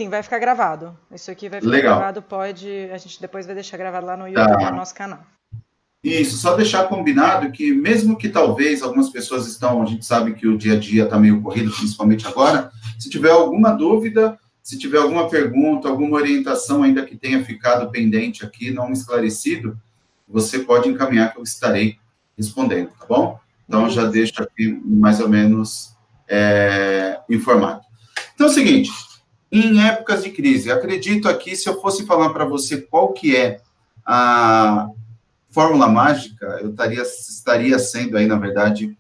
Sim, vai ficar gravado. Isso aqui vai ficar Legal. gravado, a gente depois vai deixar gravado lá no YouTube, no Tá. nosso canal. Isso, só deixar combinado que mesmo que talvez algumas pessoas estão, a gente sabe que o dia a dia está meio corrido, principalmente agora, se tiver alguma dúvida, se tiver alguma pergunta, alguma orientação ainda que tenha ficado pendente aqui, não esclarecido, você pode encaminhar que eu estarei respondendo, tá bom? Então, já Beleza. deixo aqui mais ou menos informado. Então, é o seguinte, em épocas de crise, acredito aqui, se eu fosse falar para você qual que é a fórmula mágica, eu estaria sendo aí, na verdade,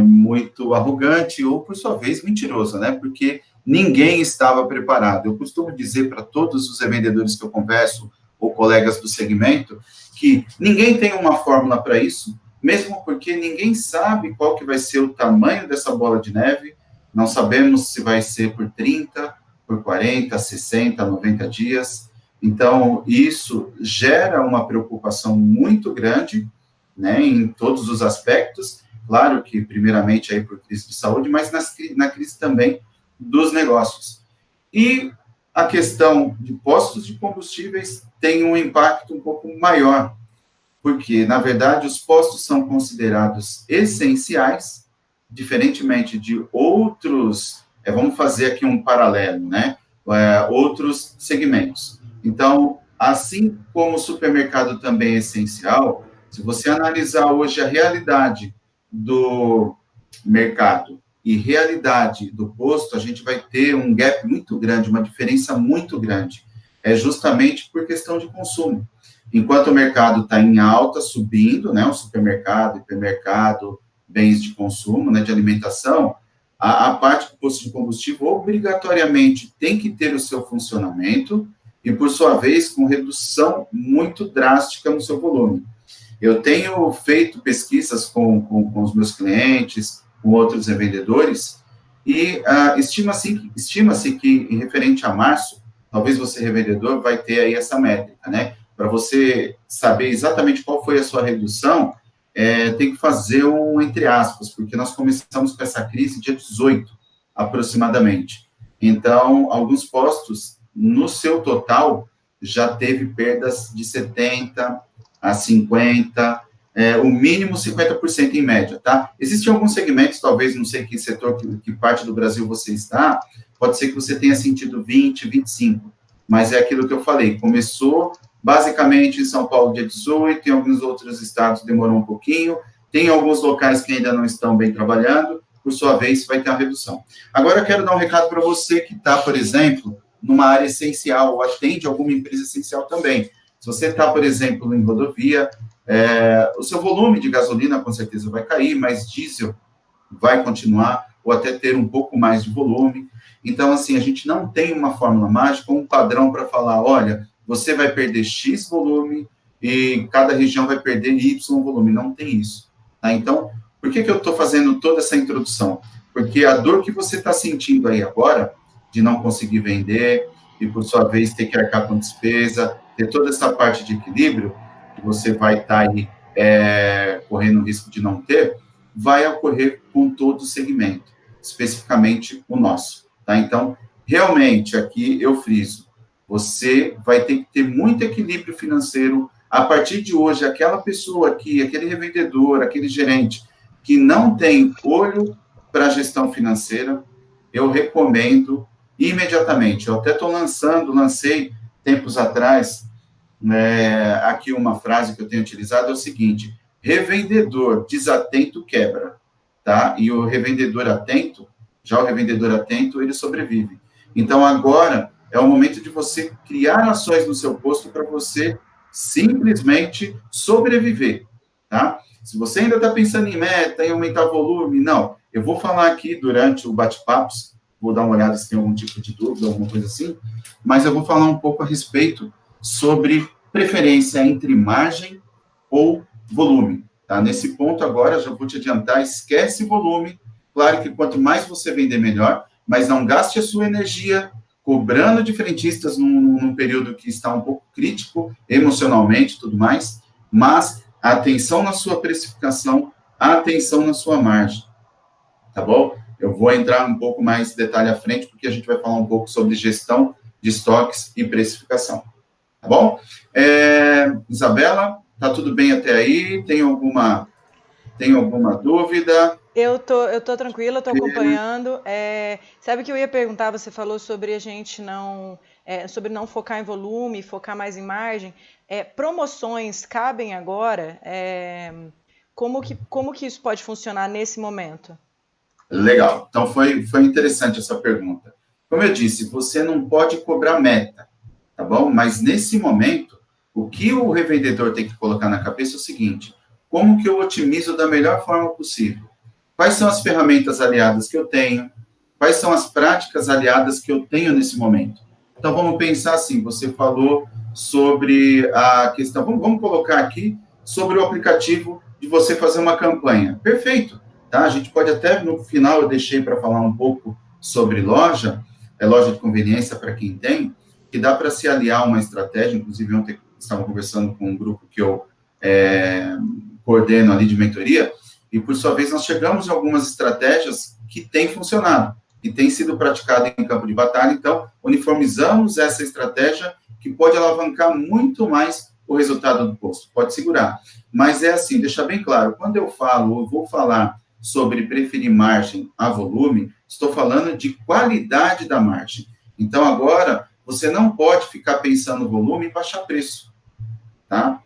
muito arrogante ou, por sua vez, mentiroso, né? Porque ninguém estava preparado. Eu costumo dizer para todos os revendedores que eu converso, ou colegas do segmento, que ninguém tem uma fórmula para isso, mesmo porque ninguém sabe qual que vai ser o tamanho dessa bola de neve, não sabemos se vai ser por 30, por 40, 60, 90 dias. Então, isso gera uma preocupação muito grande, né, em todos os aspectos, claro que, primeiramente, aí por crise de saúde, mas na crise também dos negócios. E a questão de postos de combustíveis tem um impacto um pouco maior, porque, na verdade, os postos são considerados essenciais, diferentemente de outros, vamos fazer aqui um paralelo, né, outros segmentos. Então, assim como o supermercado também é essencial, se você analisar hoje a realidade do mercado e realidade do posto, a gente vai ter um gap muito grande, uma diferença muito grande. É justamente por questão de consumo. Enquanto o mercado está em alta, subindo, né, o supermercado, hipermercado, bens de consumo, né, de alimentação, a parte do posto de combustível obrigatoriamente tem que ter o seu funcionamento e, por sua vez, com redução muito drástica no seu volume. Eu tenho feito pesquisas com os meus clientes, com outros revendedores, e estima-se que, em referente a março, talvez você, revendedor, vai ter aí essa métrica, né? Para você saber exatamente qual foi a sua redução, tem que fazer um entre aspas, porque nós começamos com essa crise dia 18, aproximadamente. Então, alguns postos, no seu total, já teve perdas de 70% a 50%, o mínimo 50% em média, tá? Existem alguns segmentos, talvez, não sei que setor, que parte do Brasil você está, pode ser que você tenha sentido 20, 25%, mas é aquilo que eu falei, começou basicamente em São Paulo dia 18, em alguns outros estados demorou um pouquinho, tem alguns locais que ainda não estão bem trabalhando, por sua vez, vai ter uma redução. Agora, eu quero dar um recado para você que está, por exemplo, numa área essencial, ou atende alguma empresa essencial também. Se você está, por exemplo, em rodovia, o seu volume de gasolina com certeza vai cair, mas diesel vai continuar, ou até ter um pouco mais de volume. Então, assim, a gente não tem uma fórmula mágica, um padrão para falar, olha, você vai perder X volume e cada região vai perder Y volume. Não tem isso. Tá? Então, por que eu estou fazendo toda essa introdução? Porque a dor que você está sentindo aí agora, de não conseguir vender, e por sua vez ter que arcar com despesa, ter toda essa parte de equilíbrio, que você vai estar aí correndo o risco de não ter, vai ocorrer com todo o segmento, especificamente o nosso. Tá? Então, realmente, aqui eu friso, você vai ter que ter muito equilíbrio financeiro. A partir de hoje, aquela pessoa aqui, aquele revendedor, aquele gerente que não tem olho para a gestão financeira, eu recomendo imediatamente. Eu até lancei tempos atrás, aqui uma frase que eu tenho utilizado é o seguinte: revendedor desatento quebra, tá? E o revendedor atento, ele sobrevive. Então, agora é o momento de você criar ações no seu posto para você simplesmente sobreviver, tá? Se você ainda está pensando em meta, em aumentar volume, não. Eu vou falar aqui durante o bate-papo, vou dar uma olhada se tem algum tipo de dúvida, alguma coisa assim, mas eu vou falar um pouco a respeito sobre preferência entre margem ou volume. Tá? Nesse ponto agora, já vou te adiantar, esquece volume. Claro que quanto mais você vender, melhor, mas não gaste a sua energia cobrando de frentistas num período que está um pouco crítico, emocionalmente, tudo mais, mas atenção na sua precificação, atenção na sua margem, tá bom? Eu vou entrar um pouco mais em detalhe à frente, porque a gente vai falar um pouco sobre gestão de estoques e precificação. Tá bom? Isabela, tá tudo bem até aí? Tem alguma dúvida? Eu tô tranquila, tô acompanhando. Sabe o que eu ia perguntar? Você falou sobre a gente sobre não focar em volume, focar mais em margem. Promoções cabem agora? Como que isso pode funcionar nesse momento? Legal. Então, foi interessante essa pergunta. Como eu disse, você não pode cobrar meta, tá bom? Mas, nesse momento, o que o revendedor tem que colocar na cabeça é o seguinte: como que eu otimizo da melhor forma possível? Quais são as ferramentas aliadas que eu tenho? Quais são as práticas aliadas que eu tenho nesse momento? Então, vamos pensar assim, você falou sobre a questão, vamos colocar aqui, sobre o aplicativo de você fazer uma campanha. Perfeito, tá? A gente pode até, no final, eu deixei para falar um pouco sobre loja de conveniência para quem tem, que dá para se aliar uma estratégia, inclusive ontem estava conversando com um grupo que eu coordeno ali de mentoria, e, por sua vez, nós chegamos em algumas estratégias que têm funcionado, que têm sido praticadas em campo de batalha. Então, uniformizamos essa estratégia que pode alavancar muito mais o resultado do posto. Pode segurar. Mas é assim, deixar bem claro, quando eu vou falar sobre preferir margem a volume, estou falando de qualidade da margem. Então, agora, você não pode ficar pensando no volume e baixar preço, tá?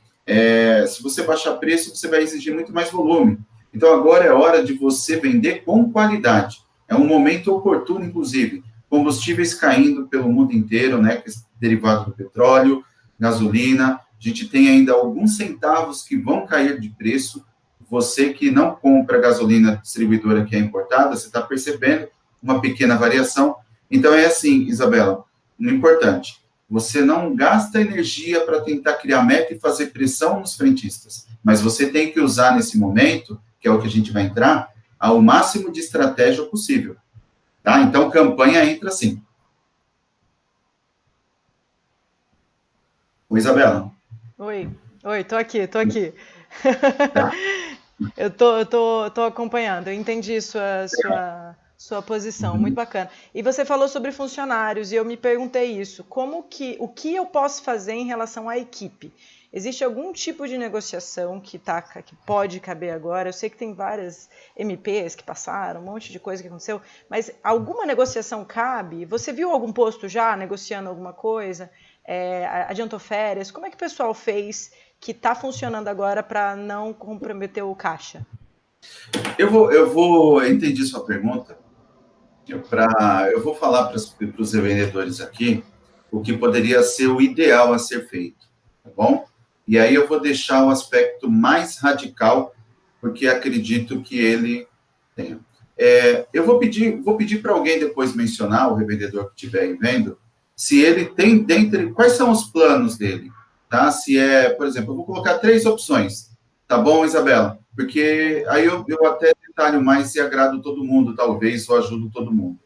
Se você baixar preço, você vai exigir muito mais volume. Então, agora é hora de você vender com qualidade. É um momento oportuno, inclusive. Combustíveis caindo pelo mundo inteiro, né? Derivado do petróleo, gasolina. A gente tem ainda alguns centavos que vão cair de preço. Você que não compra gasolina distribuidora que é importada, você está percebendo uma pequena variação. Então, é assim, Isabela, importante. Você não gasta energia para tentar criar meta e fazer pressão nos frentistas, mas você tem que usar nesse momento, que é o que a gente vai entrar, ao máximo de estratégia possível, tá? Então, campanha entra assim. Oi, Isabela. Oi, tô aqui. Tá. Tô acompanhando, eu entendi sua posição, muito bacana. E você falou sobre funcionários, e eu me perguntei isso, o que eu posso fazer em relação à equipe? Existe algum tipo de negociação que pode caber agora? Eu sei que tem várias MPs que passaram, um monte de coisa que aconteceu, mas alguma negociação cabe? Você viu algum posto já negociando alguma coisa? Adiantou férias? Como é que o pessoal fez que está funcionando agora para não comprometer o caixa? Eu entendi sua pergunta. Eu vou falar para os revendedores aqui o que poderia ser o ideal a ser feito, tá bom? E aí eu vou deixar o aspecto mais radical, porque acredito que ele tenha. Eu vou pedir para alguém depois mencionar, o revendedor que estiver aí vendo, se ele tem dentre, quais são os planos dele, tá? Se por exemplo, eu vou colocar 3 opções, tá bom, Isabela? Porque aí eu até detalho mais se agrado todo mundo, talvez, ou ajudo todo mundo.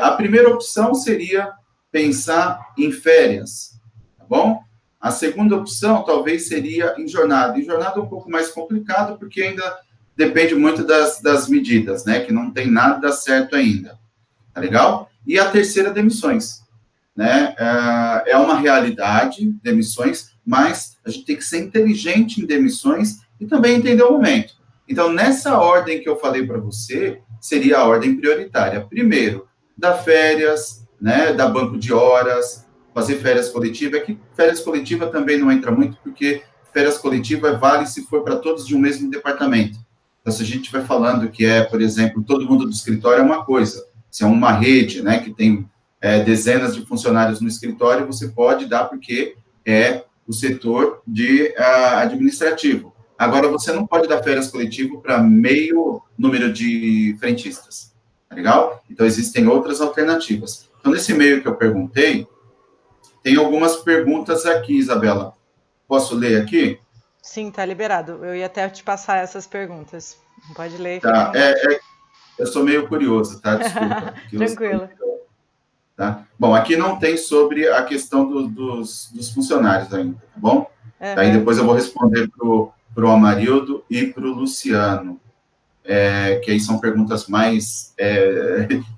A primeira opção seria pensar em férias, tá bom? A segunda opção, talvez, seria em jornada. Em jornada é um pouco mais complicado, porque ainda depende muito das medidas, né? Que não tem nada certo ainda, tá legal? E a terceira, demissões, né? É uma realidade, demissões, mas a gente tem que ser inteligente em demissões e também entender o momento. Então, nessa ordem que eu falei para você, seria a ordem prioritária. Primeiro, dar férias, né, dar banco de horas, fazer férias coletivas. É que férias coletiva também não entra muito, porque férias coletiva vale se for para todos de um mesmo departamento. Então, se a gente vai falando que por exemplo, todo mundo do escritório é uma coisa, se é uma rede, né, que tem dezenas de funcionários no escritório, você pode dar porque é o setor de administrativo. Agora, você não pode dar férias coletivo para meio número de frentistas, tá legal? Então, existem outras alternativas. Então, nesse meio que eu perguntei, tem algumas perguntas aqui, Isabela. Posso ler aqui? Sim, tá liberado. Eu ia até te passar essas perguntas. Pode ler, fica à Tá, vontade. eu sou meio curioso, tá? Desculpa. Tranquilo. Tá? Bom, aqui não tem sobre a questão dos funcionários ainda, tá bom? Daí depois eu vou responder para o Amarildo e para o Luciano. que aí são perguntas mais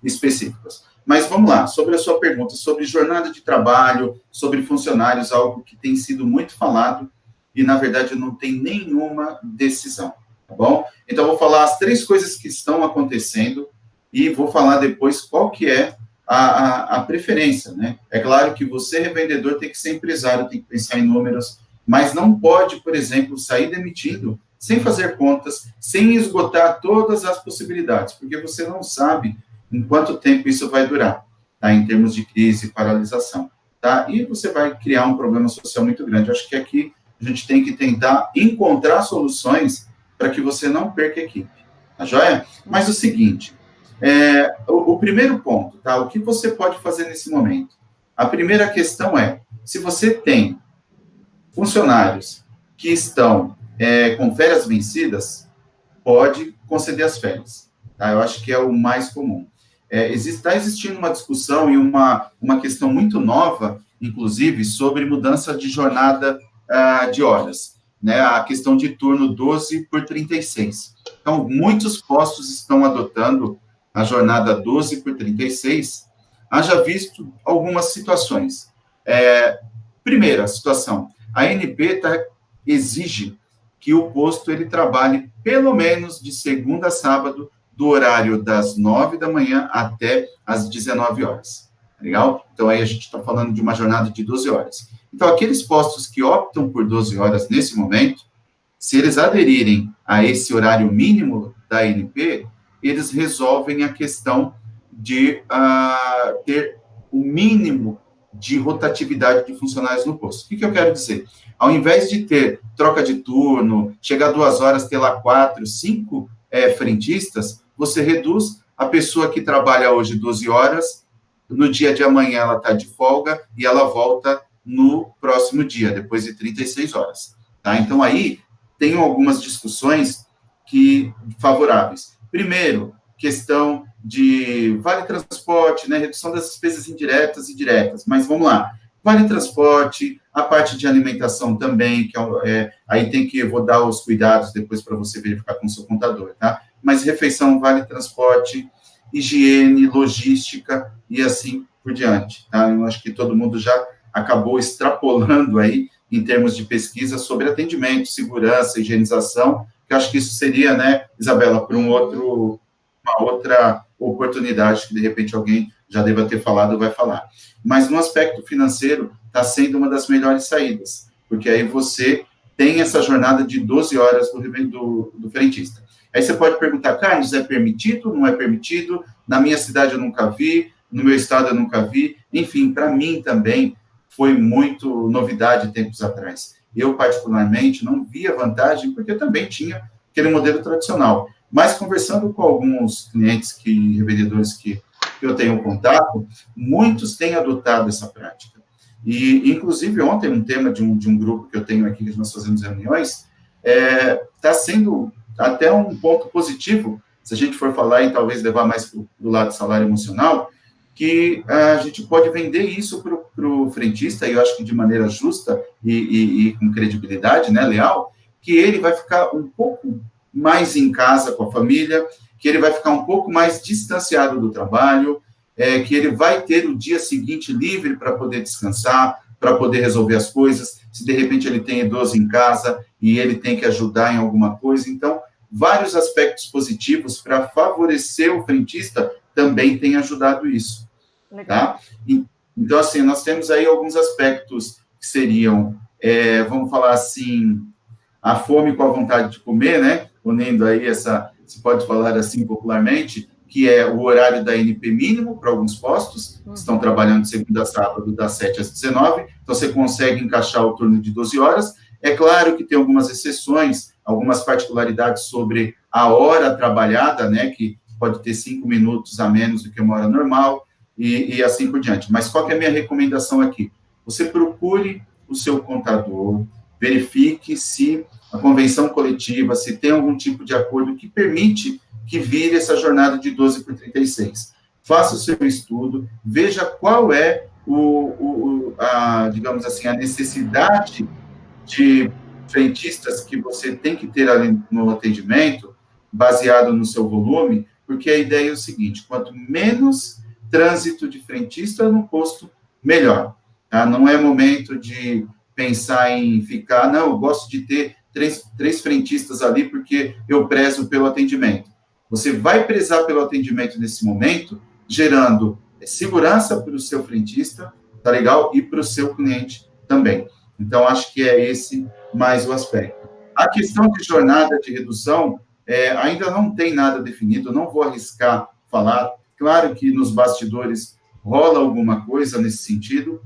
específicas. Mas vamos lá, sobre a sua pergunta, sobre jornada de trabalho, sobre funcionários, algo que tem sido muito falado e, na verdade, não tem nenhuma decisão, tá bom? Então, vou falar as 3 coisas que estão acontecendo e vou falar depois qual que é a preferência, né? É claro que você, revendedor, tem que ser empresário, tem que pensar em números, mas não pode, por exemplo, sair demitido sem fazer contas, sem esgotar todas as possibilidades, porque você não sabe em quanto tempo isso vai durar, tá? Em termos de crise e paralisação, tá? E você vai criar um problema social muito grande. Eu acho que aqui a gente tem que tentar encontrar soluções para que você não perca a equipe, tá joia? Mas o seguinte, o primeiro ponto, tá? O que você pode fazer nesse momento? A primeira questão é, se você tem funcionários que estão com férias vencidas, pode conceder as férias, tá? Eu acho que é o mais comum. Está existindo uma discussão e uma questão muito nova, inclusive, sobre mudança de jornada de horas, né? A questão de turno 12 por 36. Então, muitos postos estão adotando a jornada 12 por 36, haja visto algumas situações. Primeira situação, a ANP exige que o posto ele trabalhe pelo menos de segunda a sábado, do horário das 9 da manhã até as 19 horas. Legal? Então, aí a gente está falando de uma jornada de 12 horas. Então, aqueles postos que optam por 12 horas nesse momento, se eles aderirem a esse horário mínimo da ANP, eles resolvem a questão de ter o mínimo de rotatividade de funcionários no posto. O que eu quero dizer? Ao invés de ter troca de turno, chegar 2 horas, ter lá 4, 5 frentistas, você reduz a pessoa que trabalha hoje 12 horas, no dia de amanhã ela está de folga e ela volta no próximo dia, depois de 36 horas. Tá? Então, aí, tem algumas discussões favoráveis. Primeiro, questão de vale transporte, né, redução das despesas indiretas e diretas, mas vamos lá, vale transporte, a parte de alimentação também, que aí vou dar os cuidados depois para você verificar com o seu contador, tá? Mas refeição, vale transporte, higiene, logística e assim por diante, tá? Eu acho que todo mundo já acabou extrapolando aí em termos de pesquisa sobre atendimento, segurança, higienização, que eu acho que isso seria, né, Isabela, para uma outra oportunidade que, de repente, alguém já deva ter falado ou vai falar. Mas, no aspecto financeiro, está sendo uma das melhores saídas, porque aí você tem essa jornada de 12 horas do frentista. Aí você pode perguntar, Carlos, é permitido, não é permitido? Na minha cidade eu nunca vi, no meu estado eu nunca vi. Enfim, para mim também foi muito novidade tempos atrás. Eu, particularmente, não via vantagem, porque eu também tinha aquele modelo tradicional. Mas, conversando com alguns clientes, revendedores que eu tenho contato, muitos têm adotado essa prática. E, inclusive, ontem, um tema de um grupo que eu tenho aqui, que nós fazemos reuniões, está sendo até um ponto positivo, se a gente for falar e talvez levar mais para o lado do salário emocional, que a gente pode vender isso para o frentista, e eu acho que de maneira justa e com credibilidade, né, leal, que ele vai ficar um pouco mais em casa com a família, que ele vai ficar um pouco mais distanciado do trabalho, que ele vai ter o dia seguinte livre para poder descansar, para poder resolver as coisas, se de repente ele tem idoso em casa e ele tem que ajudar em alguma coisa. Então, vários aspectos positivos para favorecer o frentista também têm ajudado isso. Tá? Então, assim, nós temos aí alguns aspectos que seriam, vamos falar assim, a fome com a vontade de comer, né? Unindo aí se pode falar assim popularmente, que é o horário da ANP mínimo para alguns postos, que estão trabalhando de segunda a sábado, das 7 às 19, então você consegue encaixar o turno de 12 horas. É claro que tem algumas exceções, algumas particularidades sobre a hora trabalhada, né? Que pode ter 5 minutos a menos do que uma hora normal, e assim por diante. Mas qual que é a minha recomendação aqui? Você procure o seu contador, verifique se a convenção coletiva, se tem algum tipo de acordo que permite que vire essa jornada de 12 por 36. Faça o seu estudo, veja qual é digamos assim, a necessidade de frentistas que você tem que ter ali no atendimento, baseado no seu volume, porque a ideia é o seguinte, quanto menos trânsito de frentista no posto, melhor. Tá? Não é momento de pensar em ficar, não, eu gosto de ter três frentistas ali porque eu prezo pelo atendimento. Você vai prezar pelo atendimento nesse momento, gerando segurança para o seu frentista, tá legal? E para o seu cliente também. Então, acho que é esse mais o aspecto. A questão de jornada de redução, ainda não tem nada definido, não vou arriscar falar. Claro que nos bastidores rola alguma coisa nesse sentido.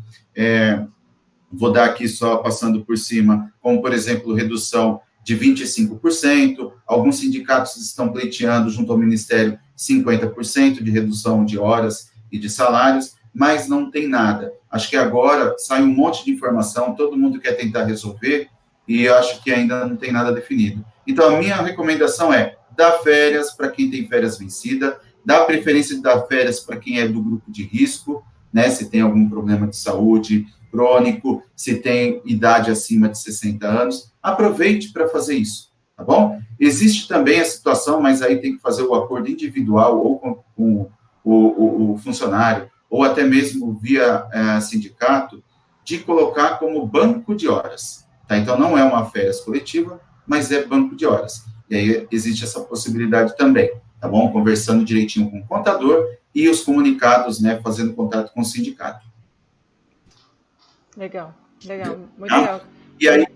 Vou dar aqui só passando por cima, como, por exemplo, redução de 25%, alguns sindicatos estão pleiteando junto ao Ministério 50% de redução de horas e de salários, mas não tem nada. Acho que agora sai um monte de informação, todo mundo quer tentar resolver, e acho que ainda não tem nada definido. Então, a minha recomendação é dar férias para quem tem férias vencida, dar preferência de dar férias para quem é do grupo de risco, né, se tem algum problema de saúde crônico, se tem idade acima de 60 anos, aproveite para fazer isso, tá bom? Existe também a situação, mas aí tem que fazer o acordo individual ou com o funcionário, ou até mesmo via sindicato, de colocar como banco de horas, tá? Então, não é uma férias coletiva, mas é banco de horas. E aí existe essa possibilidade também, tá bom? Conversando direitinho com o contador e os comunicados, né, fazendo contato com o sindicato. Legal, muito legal. E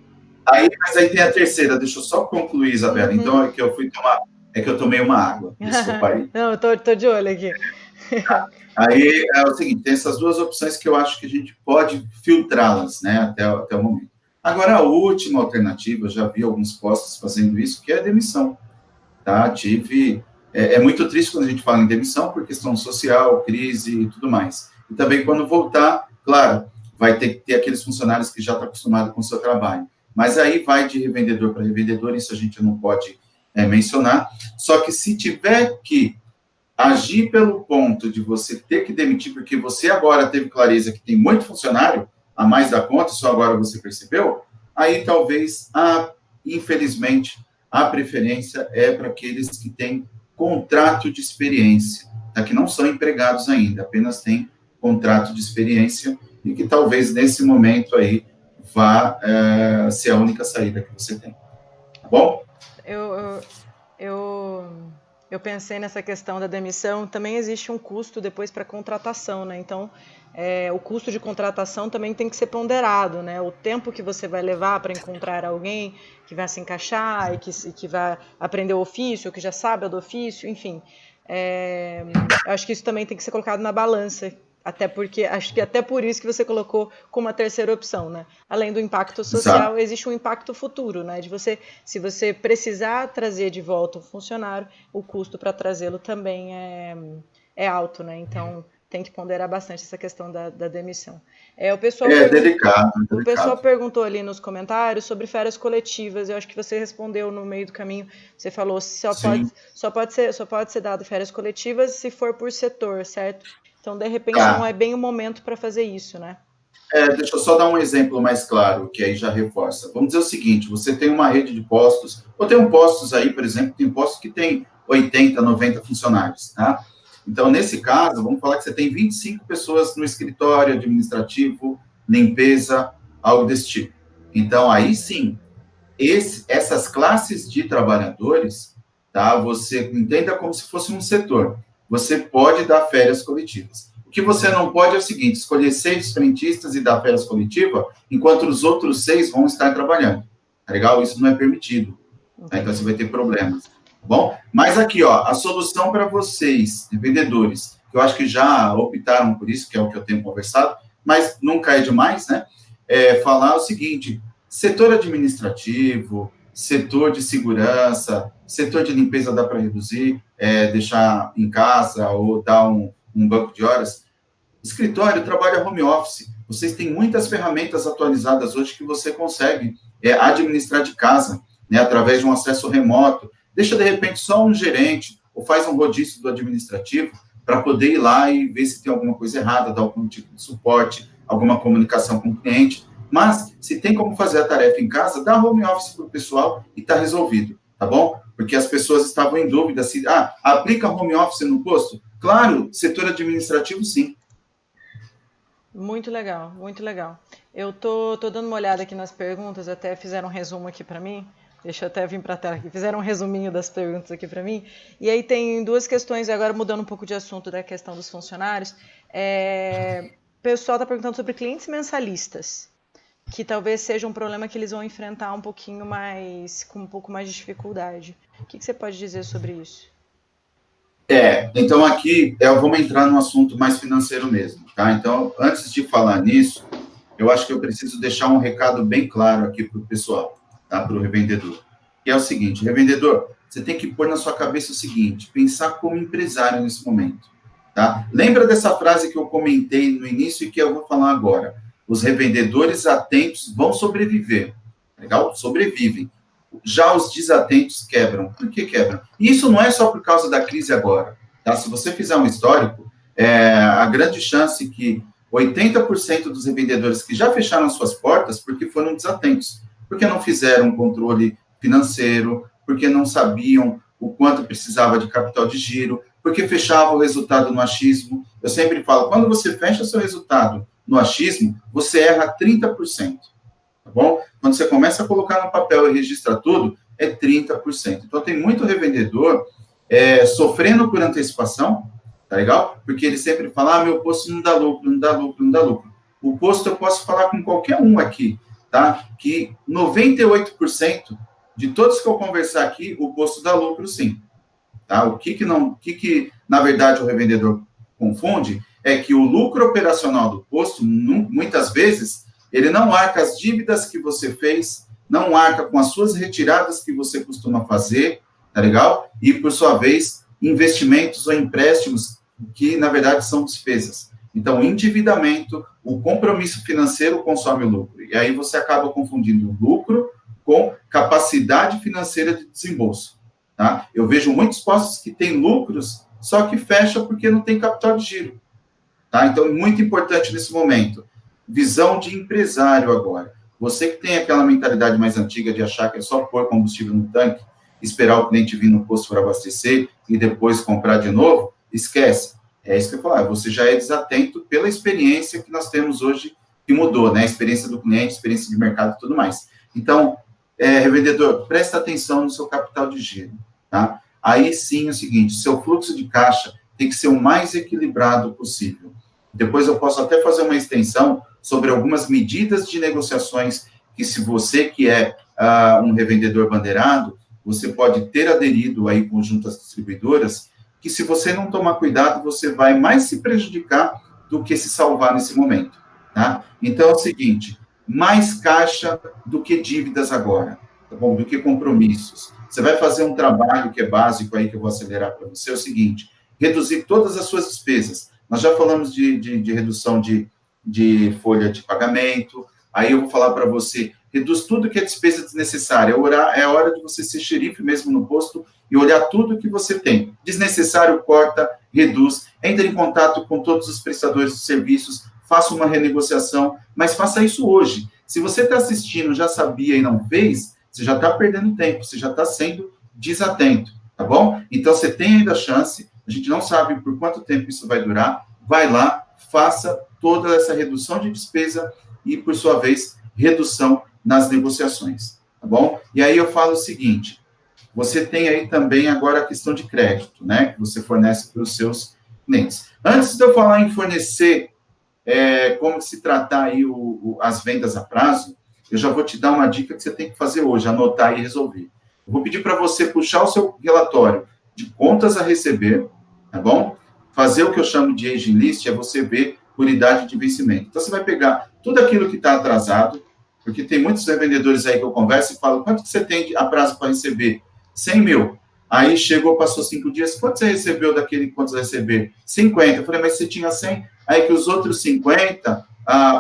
mas aí tem a terceira, deixa eu só concluir, Isabela. Então, é que eu tomei uma água. Desculpa aí. Não, eu tô de olho aqui. Aí é o seguinte, tem essas duas opções que eu acho que a gente pode filtrá-las, né, até o momento. Agora, a última alternativa, eu já vi alguns postos fazendo isso, que é a demissão. Tá? É muito triste quando a gente fala em demissão, por questão social, crise e tudo mais. E também quando voltar, claro, vai ter que ter aqueles funcionários que já estão acostumados com o seu trabalho. Mas aí vai de revendedor para revendedor, isso a gente não pode mencionar. Só que se tiver que agir pelo ponto de você ter que demitir, porque você agora teve clareza que tem muito funcionário, a mais da conta, só agora você percebeu, aí talvez, infelizmente, a preferência é para aqueles que têm contrato de experiência, tá? Que não são empregados ainda, apenas têm contrato de experiência e que talvez nesse momento aí vá ser a única saída que você tem. Tá bom? Eu pensei nessa questão da demissão, também existe um custo depois para contratação, né? Então, o custo de contratação também tem que ser ponderado, né? O tempo que você vai levar para encontrar alguém que vai se encaixar e que vai aprender o ofício, que já sabe do ofício, enfim. Eu acho que isso também tem que ser colocado na balança. Acho que até por isso que você colocou como a terceira opção, né? Além do impacto social, Exato. Existe um impacto futuro, né? Se você precisar trazer de volta o funcionário, o custo para trazê-lo também é alto, né? Então, tem que ponderar bastante essa questão da demissão. Delicado. O pessoal perguntou ali nos comentários sobre férias coletivas. Eu acho que você respondeu no meio do caminho. Você falou só pode ser dado férias coletivas se for por setor, certo? Então, de repente, não é bem o momento para fazer isso, né? Deixa eu só dar um exemplo mais claro, que aí já reforça. Vamos dizer o seguinte, você tem uma rede de postos, ou tem postos aí, por exemplo, tem postos que tem 80, 90 funcionários, tá? Então, nesse caso, vamos falar que você tem 25 pessoas no escritório administrativo, limpeza, algo desse tipo. Então, aí sim, essas classes de trabalhadores, tá? Você entenda como se fosse um setor. Você pode dar férias coletivas. O que você não pode é o seguinte, escolher 6 frentistas e dar férias coletivas, enquanto os outros 6 vão estar trabalhando. Tá legal? Isso não é permitido. Tá? Então, você vai ter problemas. Tá bom? Mas aqui, ó, a solução para vocês, vendedores, que eu acho que já optaram por isso, que é o que eu tenho conversado, mas nunca é demais, né? Falar o seguinte, setor administrativo, setor de segurança, setor de limpeza dá para reduzir, deixar em casa ou dar um banco de horas. Escritório, trabalha home office. Vocês têm muitas ferramentas atualizadas hoje que você consegue administrar de casa, né, através de um acesso remoto. Deixa, de repente, só um gerente ou faz um rodízio do administrativo para poder ir lá e ver se tem alguma coisa errada, dar algum tipo de suporte, alguma comunicação com o cliente. Mas, se tem como fazer a tarefa em casa, dá home office para o pessoal e está resolvido, tá bom? porque as pessoas estavam em dúvida se, aplica home office no posto? Claro, setor administrativo, sim. Muito legal, muito legal. Eu tô dando uma olhada aqui nas perguntas, até fizeram um resumo aqui para mim. Deixa eu até vir para a tela aqui. Fizeram um resuminho das perguntas aqui para mim. E aí tem duas questões, agora mudando um pouco de assunto da questão dos funcionários. O pessoal está perguntando sobre clientes mensalistas, que talvez seja um problema que eles vão enfrentar um pouquinho mais, com um pouco mais de dificuldade. O que você pode dizer sobre isso? Então aqui vamos entrar no assunto mais financeiro mesmo, tá? Então, antes de falar nisso, eu acho que eu preciso deixar um recado bem claro aqui para o pessoal, tá? Para o revendedor. Que é o seguinte, revendedor, você tem que pôr na sua cabeça o seguinte, pensar como empresário nesse momento, tá? Lembra dessa frase que eu comentei no início e que eu vou falar agora? Os revendedores atentos vão sobreviver, legal? Sobrevivem. Já os desatentos quebram. Por que quebram? E isso não é só por causa da crise agora, tá? Se você fizer um histórico, a grande chance que 80% dos revendedores que já fecharam suas portas porque foram desatentos, porque não fizeram um controle financeiro, porque não sabiam o quanto precisava de capital de giro, porque fechava o resultado no achismo. Eu sempre falo, quando você fecha seu resultado no achismo, você erra 30%. Tá bom? Quando você começa a colocar no papel e registra tudo, é 30%. Então, tem muito revendedor sofrendo por antecipação, tá legal? Porque ele sempre fala, meu posto não dá lucro, não dá lucro, não dá lucro. O posto eu posso falar com qualquer um aqui, tá? Que 98% de todos que eu conversar aqui, o posto dá lucro sim. Tá? O que na verdade, o revendedor confunde é que o lucro operacional do posto, muitas vezes, ele não arca as dívidas que você fez, não arca com as suas retiradas que você costuma fazer, tá legal? E, por sua vez, investimentos ou empréstimos que, na verdade, são despesas. Então, o endividamento, o compromisso financeiro consome o lucro. E aí você acaba confundindo lucro com capacidade financeira de desembolso. Tá? Eu vejo muitos postos que têm lucros, só que fecha porque não tem capital de giro. Tá? Então, é muito importante nesse momento. Visão de empresário agora. Você que tem aquela mentalidade mais antiga de achar que é só pôr combustível no tanque, esperar o cliente vir no posto para abastecer e depois comprar de novo, esquece. É isso que eu falo. Você já é desatento pela experiência que nós temos hoje, que mudou, né? A experiência do cliente, experiência de mercado e tudo mais. Então, revendedor, presta atenção no seu capital de giro, tá? Aí sim é o seguinte, seu fluxo de caixa tem que ser o mais equilibrado possível. Depois eu posso até fazer uma extensão sobre algumas medidas de negociações que, se você que é um revendedor bandeirado, você pode ter aderido aí com juntas distribuidoras, que se você não tomar cuidado, você vai mais se prejudicar do que se salvar nesse momento, tá? Então é o seguinte, mais caixa do que dívidas agora, tá bom? Do que compromissos. Você vai fazer um trabalho que é básico aí, que eu vou acelerar para você, é o seguinte, reduzir todas as suas despesas. Nós já falamos de redução de folha de pagamento, aí eu vou falar para você, reduz tudo que é despesa desnecessária, é hora de você ser xerife mesmo no posto e olhar tudo que você tem. Desnecessário, corta, reduz, entre em contato com todos os prestadores de serviços, faça uma renegociação, mas faça isso hoje. Se você está assistindo, já sabia e não fez, você já está perdendo tempo, você já está sendo desatento, tá bom? Então, você tem ainda a chance, a gente não sabe por quanto tempo isso vai durar, vai lá, faça toda essa redução de despesa e, por sua vez, redução nas negociações, tá bom? E aí eu falo o seguinte, você tem aí também agora a questão de crédito, né, que você fornece para os seus clientes. Antes de eu falar em fornecer, como se tratar aí as vendas a prazo, eu já vou te dar uma dica que você tem que fazer hoje, anotar e resolver. Eu vou pedir para você puxar o seu relatório de contas a receber, tá bom? Fazer o que eu chamo de aging list, é você ver por idade de vencimento. Então, você vai pegar tudo aquilo que está atrasado, porque tem muitos revendedores aí que eu converso e falo, quanto que você tem a prazo para receber? 100 mil. Aí chegou, passou 5 dias, quanto você recebeu daquele quanto você receber? 50. Eu falei, mas você tinha 100? Aí que os outros 50,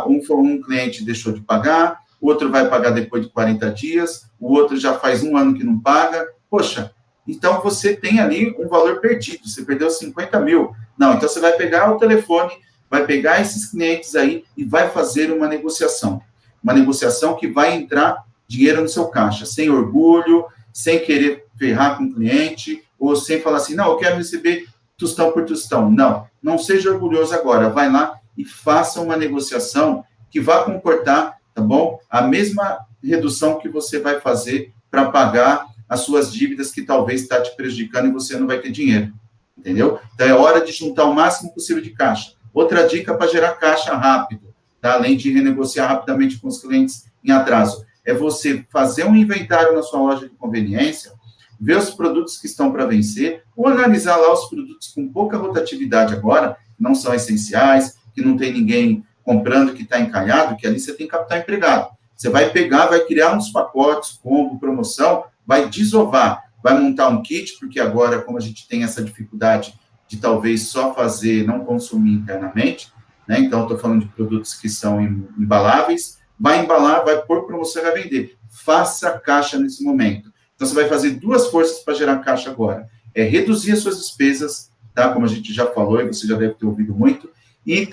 um cliente deixou de pagar, o outro vai pagar depois de 40 dias, o outro já faz 1 ano que não paga. Poxa, então você tem ali um valor perdido, você perdeu 50 mil. Não, então você vai pegar o telefone, vai pegar esses clientes aí e vai fazer uma negociação. Uma negociação que vai entrar dinheiro no seu caixa, sem orgulho, sem querer ferrar com o cliente, ou sem falar assim, não, eu quero receber tostão por tostão. Não seja orgulhoso agora, vai lá e faça uma negociação que vá comportar, tá bom? A mesma redução que você vai fazer para pagar as suas dívidas que talvez está te prejudicando e você não vai ter dinheiro, entendeu? Então, é hora de juntar o máximo possível de caixa. Outra dica para gerar caixa rápido, tá? Além de renegociar rapidamente com os clientes em atraso, é você fazer um inventário na sua loja de conveniência, ver os produtos que estão para vencer, ou analisar lá os produtos com pouca rotatividade agora, que não são essenciais, que não tem ninguém comprando, que está encalhado, que ali você tem capital empregado. Você vai pegar, vai criar uns pacotes, combo, promoção, vai desovar, vai montar um kit, porque agora, como a gente tem essa dificuldade de talvez só fazer, não consumir internamente, né? Então, estou falando de produtos que são embaláveis, vai embalar, vai pôr promoção e vai vender. Faça caixa nesse momento. Então, você vai fazer duas forças para gerar caixa agora. É reduzir as suas despesas, tá? Como a gente já falou, e você já deve ter ouvido muito, e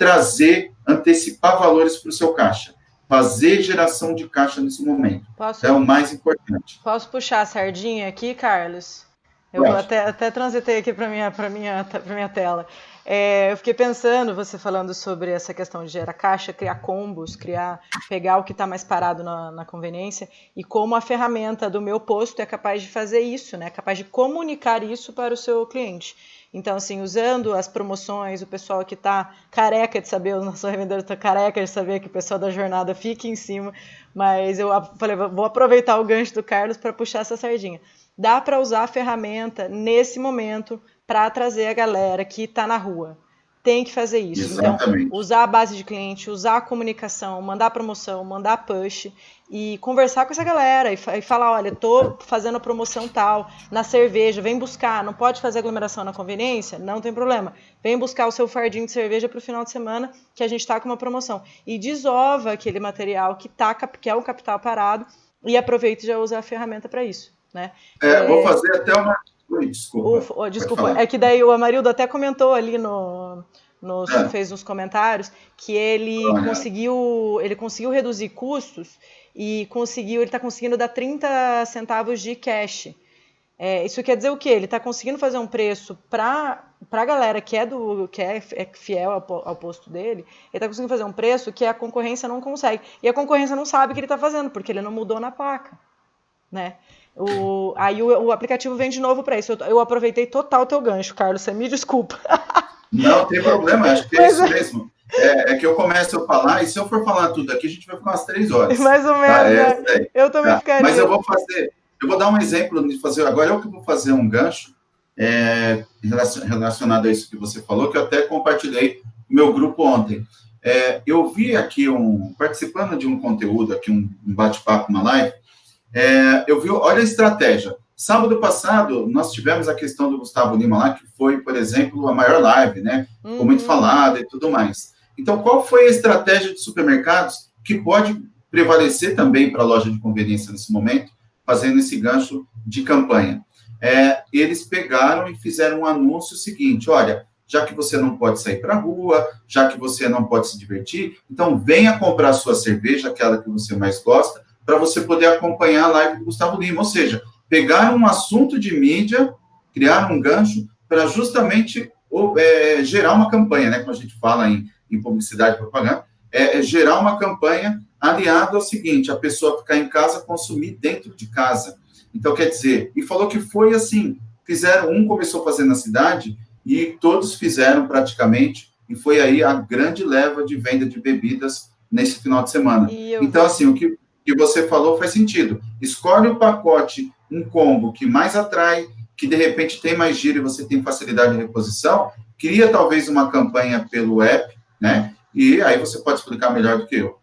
antecipar valores para o seu caixa. Fazer geração de caixa nesse momento. É o mais importante. Posso puxar a sardinha aqui, Carlos? Eu até transitei aqui para minha tela. Eu fiquei pensando, você falando sobre essa questão de gerar caixa, criar combos, pegar o que está mais parado na conveniência, e como a ferramenta do meu posto é capaz de fazer isso, né? Capaz de comunicar isso para o seu cliente. Então, assim, usando as promoções, o pessoal que está careca de saber, o nosso revendedor está careca de saber que o pessoal da jornada fique em cima, mas eu falei, vou aproveitar o gancho do Carlos para puxar essa sardinha. Dá para usar a ferramenta nesse momento para trazer a galera que está na rua. Tem que fazer isso. Exatamente. Então, usar a base de cliente, usar a comunicação, mandar promoção, mandar push e conversar com essa galera e falar, olha, estou fazendo a promoção tal, na cerveja, vem buscar, não pode fazer aglomeração na conveniência? Não tem problema. Vem buscar o seu fardinho de cerveja para o final de semana que a gente está com uma promoção. E desova aquele material que é o capital parado e aproveita e já usa a ferramenta para isso. Né? Vou fazer até uma... Desculpa, é que daí o Amarildo até comentou ali fez nos comentários que ele conseguiu reduzir custos e ele está conseguindo dar 30 centavos de cash. Isso quer dizer o quê? Ele está conseguindo fazer um preço para a galera que é fiel ao posto dele, ele está conseguindo fazer um preço que a concorrência não consegue. E a concorrência não sabe o que ele está fazendo, porque ele não mudou na placa, né? Aí o aplicativo vem de novo para isso. Eu aproveitei total o teu gancho, Carlos, você me desculpa. Não tem problema, acho que é isso mesmo. É que eu começo a falar, e se eu for falar tudo aqui, a gente vai ficar umas 3 horas. Mais ou menos, né? Eu também ficaria. Mas eu vou dar um exemplo de fazer, agora eu que vou fazer um gancho relacionado a isso que você falou, que eu até compartilhei no meu grupo ontem. Eu vi aqui, participando de um conteúdo, aqui um bate-papo, uma live, eu vi, olha a estratégia. Sábado passado, nós tivemos a questão do Gustavo Lima lá, que foi, por exemplo, a maior live, né? Foi muito falada e tudo mais. Então, qual foi a estratégia de supermercados que pode prevalecer também para a loja de conveniência nesse momento, fazendo esse gancho de campanha? Eles pegaram e fizeram um anúncio seguinte, olha, já que você não pode sair para a rua, já que você não pode se divertir, então venha comprar sua cerveja, aquela que você mais gosta, para você poder acompanhar a live do Gustavo Lima. Ou seja, pegaram um assunto de mídia, criaram um gancho para justamente gerar uma campanha, né? Como a gente fala em publicidade e propaganda, gerar uma campanha aliado ao seguinte, a pessoa ficar em casa, consumir dentro de casa. Então, quer dizer, e falou que foi assim, começou a fazer na cidade e todos fizeram praticamente, e foi aí a grande leva de venda de bebidas nesse final de semana. Então, assim, o que você falou faz sentido. Escolhe o pacote, um combo que mais atrai, que de repente tem mais giro e você tem facilidade de reposição, cria talvez uma campanha pelo app, né? E aí você pode explicar melhor do que eu.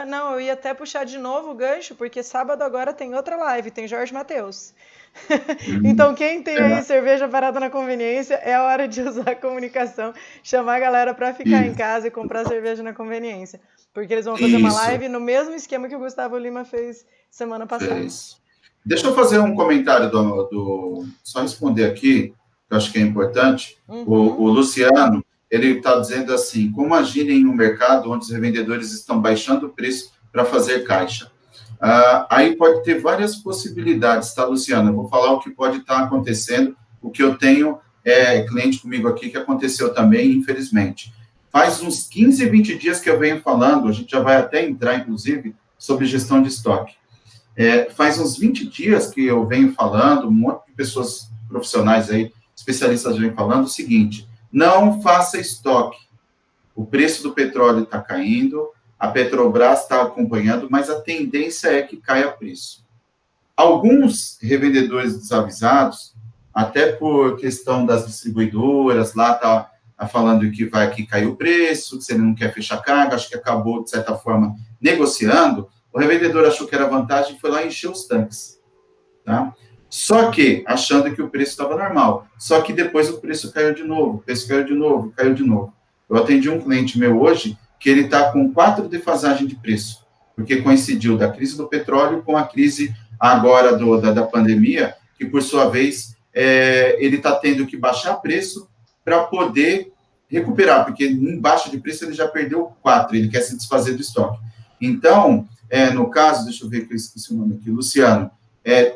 Não, eu ia até puxar de novo o gancho, porque sábado agora tem outra live, tem Jorge Mateus. Então, quem tem aí cerveja parada na conveniência, é a hora de usar a comunicação, chamar a galera para ficar em casa e comprar cerveja na conveniência. Porque eles vão fazer uma live no mesmo esquema que o Gustavo Lima fez semana passada. Deixa eu fazer um comentário só responder aqui, que eu acho que é importante. O Luciano, ele está dizendo assim, como agir em um mercado onde os revendedores estão baixando o preço para fazer caixa? Aí pode ter várias possibilidades, tá, Luciana? Eu vou falar o que pode estar acontecendo, o que eu tenho cliente comigo aqui que aconteceu também, infelizmente. Faz uns 15, 20 dias que eu venho falando, a gente já vai até entrar, inclusive, sobre gestão de estoque. Faz uns 20 dias que eu venho falando, um monte de pessoas profissionais aí, especialistas vêm falando o seguinte: não faça estoque. O preço do petróleo está caindo, a Petrobras está acompanhando, mas a tendência é que caia o preço. Alguns revendedores desavisados, até por questão das distribuidoras, lá está falando que caiu o preço, que se ele não quer fechar carga, acho que acabou, de certa forma, negociando. O revendedor achou que era vantagem e foi lá encher os tanques. Tá? Só que, achando que o preço estava normal. Só que depois o preço caiu de novo, o preço caiu de novo, caiu de novo. Eu atendi um cliente meu hoje que ele está com 4 defasagens de preço, porque coincidiu da crise do petróleo com a crise agora da pandemia, que, por sua vez, ele está tendo que baixar preço para poder recuperar, porque em baixa de preço ele já perdeu 4, ele quer se desfazer do estoque. Então, no caso, deixa eu ver que eu esqueci o nome aqui, Luciano,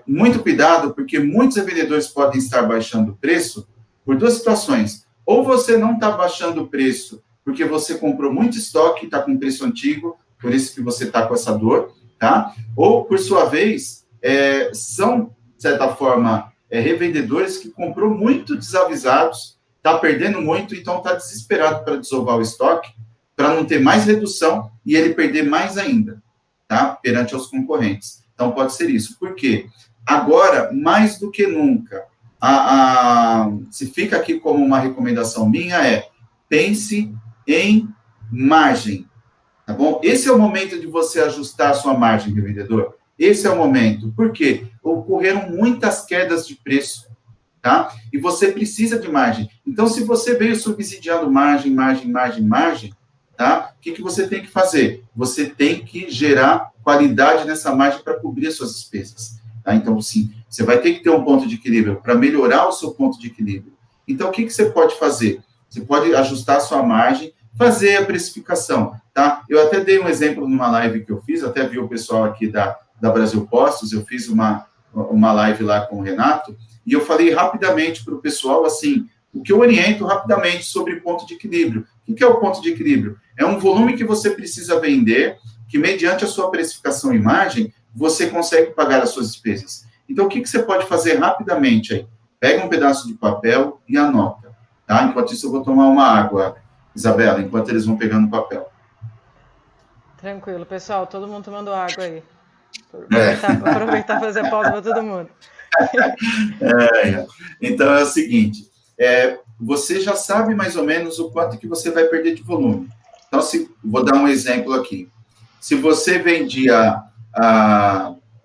muito cuidado, porque muitos revendedores podem estar baixando o preço por 2 situações. Ou você não está baixando o preço porque você comprou muito estoque e está com preço antigo, por isso que você está com essa dor, tá? Ou, por sua vez, são, de certa forma, revendedores que comprou muito desavisados, está perdendo muito, então está desesperado para desovar o estoque, para não ter mais redução e ele perder mais ainda, tá? Perante aos concorrentes. Então, pode ser isso. Por quê? Agora, mais do que nunca, se fica aqui como uma recomendação minha, pense em margem, tá bom? Esse é o momento de você ajustar a sua margem, revendedor. Esse é o momento. Por quê? Ocorreram muitas quedas de preço, tá? E você precisa de margem. Então, se você veio subsidiando margem, tá? O que você tem que fazer? Você tem que gerar qualidade nessa margem para cobrir as suas despesas. Tá? Então, sim, você vai ter que ter um ponto de equilíbrio para melhorar o seu ponto de equilíbrio. Então, o que você pode fazer? Você pode ajustar a sua margem, fazer a precificação, tá? Eu até dei um exemplo numa live que eu fiz, até vi o pessoal aqui da Brasil Postos, eu fiz uma live lá com o Renato, e eu falei rapidamente para o pessoal, assim, o que eu oriento rapidamente sobre ponto de equilíbrio. O que é o ponto de equilíbrio? É um volume que você precisa vender, que mediante a sua precificação e margem, você consegue pagar as suas despesas. Então, o que você pode fazer rapidamente aí? Pega um pedaço de papel e anota, tá? Enquanto isso, eu vou tomar uma água, Isabela, enquanto eles vão pegando papel. Tranquilo, pessoal, todo mundo tomando água aí. Aproveitar e fazer pausa para todo mundo. Então, é o seguinte, você já sabe mais ou menos o quanto que você vai perder de volume. Então, vou dar um exemplo aqui. Se você vendia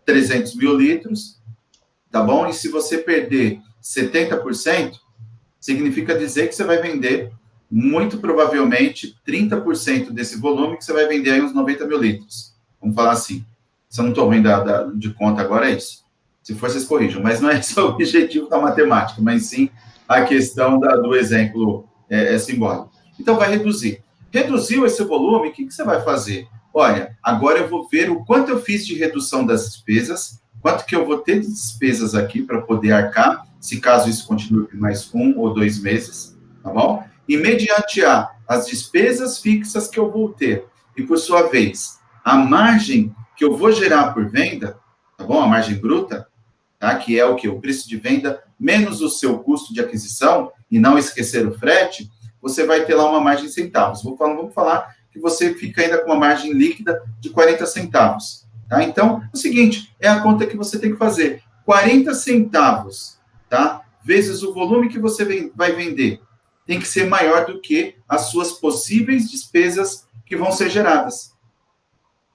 300 mil litros, tá bom? E se você perder 70%, significa dizer que você vai vender, muito provavelmente, 30% desse volume, que você vai vender aí uns 90 mil litros. Vamos falar assim. Se eu não estou ruim de conta agora, é isso. Se for, vocês corrijam. Mas não é esse o objetivo da matemática, mas sim a questão do exemplo simbólico. Então, vai reduzir. Reduziu esse volume, o que você vai fazer? Olha, agora eu vou ver o quanto eu fiz de redução das despesas, quanto que eu vou ter de despesas aqui para poder arcar, se caso isso continue por mais 1 ou 2 meses, tá bom? E mediante as despesas fixas que eu vou ter, e por sua vez, a margem que eu vou gerar por venda, tá bom? A margem bruta, tá? Que é o quê? O preço de venda menos o seu custo de aquisição, e não esquecer o frete, você vai ter lá uma margem em centavos. Vamos falar que você fica ainda com uma margem líquida de 40 centavos. Tá? Então, é o seguinte, é a conta que você tem que fazer. 40 centavos, tá? Vezes o volume que você vai vender, tem que ser maior do que as suas possíveis despesas que vão ser geradas.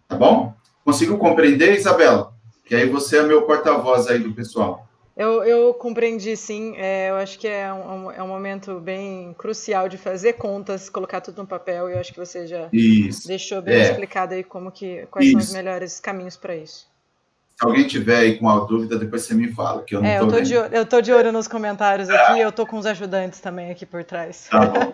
Tá bom? Conseguiu compreender, Isabela? Que aí você é meu porta-voz aí do pessoal. Eu compreendi, sim. Eu acho que é um momento bem crucial de fazer contas, colocar tudo no papel, e eu acho que você já deixou bem explicado aí quais são os melhores caminhos para isso. Se alguém tiver aí com uma dúvida, depois você me fala, que eu não tô vendo. Eu tô de olho nos comentários aqui, eu tô com os ajudantes também aqui por trás. Tá bom.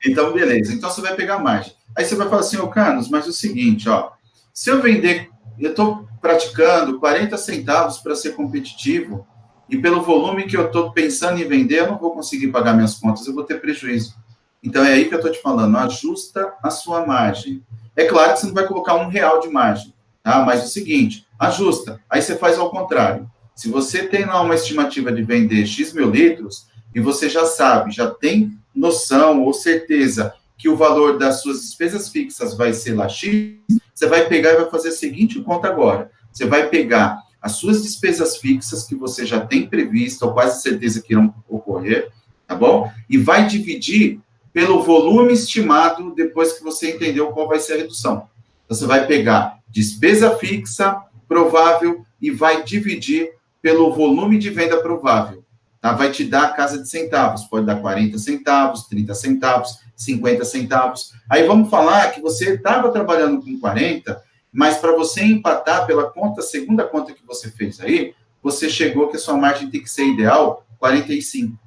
Então, beleza. Então, você vai pegar a margem. Aí você vai falar assim, Carlos, mas é o seguinte, ó, se eu vender eu estou praticando 40 centavos para ser competitivo, e pelo volume que eu estou pensando em vender, eu não vou conseguir pagar minhas contas, eu vou ter prejuízo. Então, é aí que eu estou te falando, ajusta a sua margem. É claro que você não vai colocar R$1 de margem, tá? Mas é o seguinte, ajusta. Aí você faz ao contrário. Se você tem lá uma estimativa de vender X mil litros, e você já sabe, já tem noção ou certeza que o valor das suas despesas fixas vai ser lá X, você vai pegar e vai fazer a seguinte conta agora. Você vai pegar as suas despesas fixas que você já tem previsto, ou quase certeza que irão ocorrer, tá bom? E vai dividir pelo volume estimado depois que você entendeu qual vai ser a redução. Então, você vai pegar despesa fixa provável e vai dividir pelo volume de venda provável. Tá? Vai te dar a casa de centavos, pode dar 40 centavos, 30 centavos, 50 centavos. Aí vamos falar que você estava trabalhando com 40, mas para você empatar pela conta, segunda conta que você fez aí, você chegou que a sua margem tem que ser ideal 45.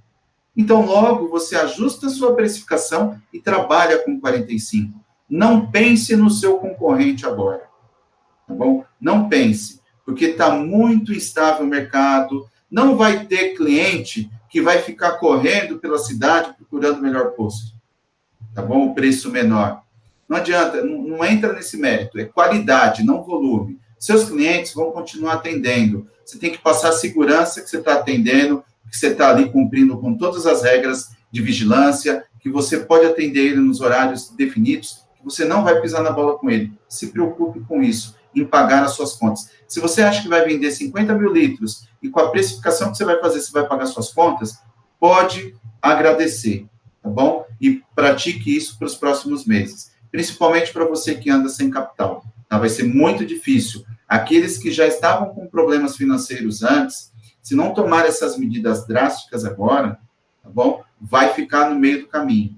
Então, logo, você ajusta a sua precificação e trabalha com 45. Não pense no seu concorrente agora, tá bom? Não pense, porque está muito instável o mercado, não vai ter cliente que vai ficar correndo pela cidade procurando o melhor posto, tá bom? O preço menor. Não adianta, não entra nesse mérito, é qualidade, não volume. Seus clientes vão continuar atendendo. Você tem que passar a segurança que você está atendendo, que você está ali cumprindo com todas as regras de vigilância, que você pode atender ele nos horários definidos, que você não vai pisar na bola com ele. Se preocupe com isso, em pagar as suas contas. Se você acha que vai vender 50 mil litros e com a precificação que você vai fazer, você vai pagar suas contas, pode agradecer, tá bom? E pratique isso para os próximos meses. Principalmente para você que anda sem capital. Tá? Vai ser muito difícil. Aqueles que já estavam com problemas financeiros antes, se não tomar essas medidas drásticas agora, tá bom? Vai ficar no meio do caminho,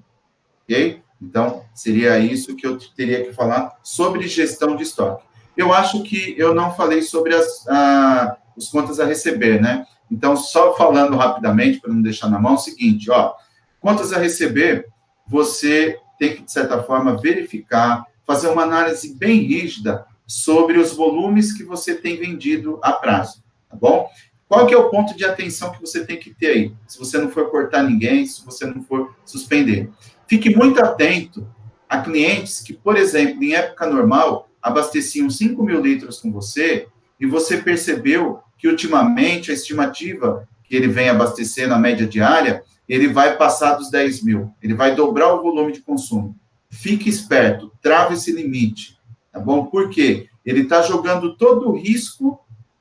ok? Então, seria isso que eu teria que falar sobre gestão de estoque. Eu acho que eu não falei sobre os contas a receber, né? Então, só falando rapidamente, para não deixar na mão, é o seguinte, ó, contas a receber, você tem que, de certa forma, verificar, fazer uma análise bem rígida sobre os volumes que você tem vendido a prazo, tá bom? Qual que é o ponto de atenção que você tem que ter aí? Se você não for cortar ninguém, se você não for suspender. Fique muito atento a clientes que, por exemplo, em época normal, abasteciam 5 mil litros com você e você percebeu que, ultimamente, a estimativa que ele vem abastecer na média diária, ele vai passar dos 10 mil. Ele vai dobrar o volume de consumo. Fique esperto, trava esse limite, tá bom? Por quê? Ele está jogando todo o risco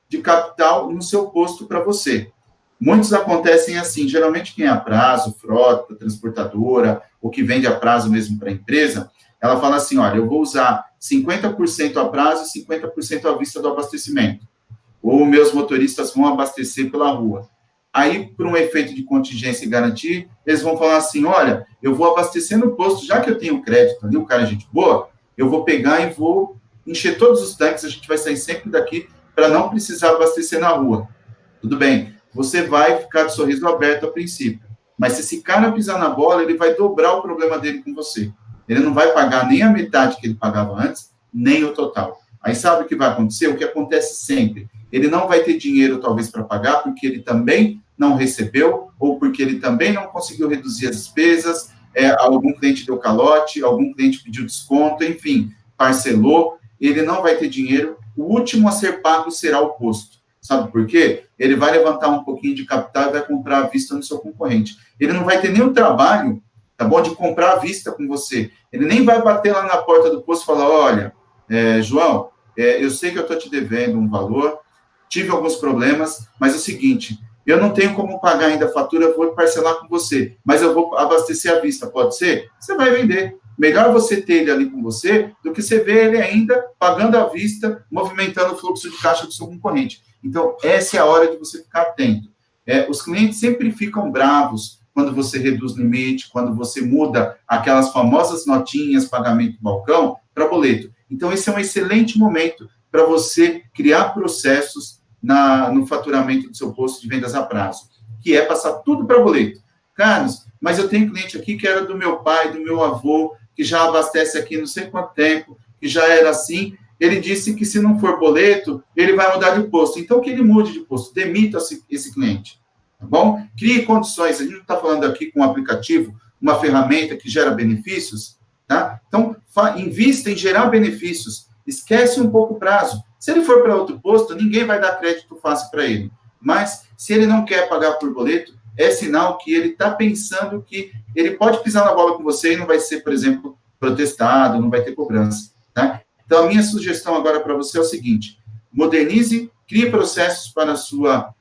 de capital no seu posto para você. Muitos acontecem assim, geralmente quem é a prazo, frota, transportadora, ou que vende a prazo mesmo para a empresa, ela fala assim, olha, eu vou usar 50% a prazo e 50% à vista do abastecimento. Ou meus motoristas vão abastecer pela rua. Aí, por um efeito de contingência e garantia, eles vão falar assim, olha, eu vou abastecer no posto, já que eu tenho crédito ali, o cara é gente boa, eu vou pegar e vou encher todos os tanques, a gente vai sair sempre daqui para não precisar abastecer na rua. Tudo bem, você vai ficar de sorriso aberto a princípio, mas se esse cara pisar na bola, ele vai dobrar o problema dele com você. Ele não vai pagar nem a metade que ele pagava antes, nem o total. Aí sabe o que vai acontecer? O que acontece sempre. Ele não vai ter dinheiro, talvez, para pagar, porque ele também não recebeu, ou porque ele também não conseguiu reduzir as despesas, algum cliente deu calote, algum cliente pediu desconto, enfim, parcelou, ele não vai ter dinheiro, o último a ser pago será o posto. Sabe por quê? Ele vai levantar um pouquinho de capital e vai comprar à vista no seu concorrente. Ele não vai ter nenhum trabalho, tá bom, de comprar à vista com você. Ele nem vai bater lá na porta do posto e falar, olha, João, eu sei que eu estou te devendo um valor, tive alguns problemas, mas é o seguinte, eu não tenho como pagar ainda a fatura, eu vou parcelar com você, mas eu vou abastecer à vista, pode ser? Você vai vender. Melhor você ter ele ali com você do que você ver ele ainda pagando à vista, movimentando o fluxo de caixa do seu concorrente. Então, essa é a hora de você ficar atento. Os clientes sempre ficam bravos quando você reduz o limite, quando você muda aquelas famosas notinhas, pagamento balcão, para boleto. Então, esse é um excelente momento para você criar processos no faturamento do seu posto de vendas a prazo, que é passar tudo para boleto. Carlos, mas eu tenho cliente aqui que era do meu pai, do meu avô, que já abastece aqui não sei quanto tempo, que já era assim, ele disse que se não for boleto, ele vai mudar de posto. Então, que ele mude de posto, demita esse cliente, tá bom? Crie condições, a gente não está falando aqui com um aplicativo, uma ferramenta que gera benefícios, tá? Então, invista em gerar benefícios, esquece um pouco o prazo. Se ele for para outro posto, ninguém vai dar crédito fácil para ele. Mas, se ele não quer pagar por boleto, é sinal que ele está pensando que ele pode pisar na bola com você e não vai ser, por exemplo, protestado, não vai ter cobrança, tá? Então, a minha sugestão agora para você é o seguinte: modernize, crie processos para a sua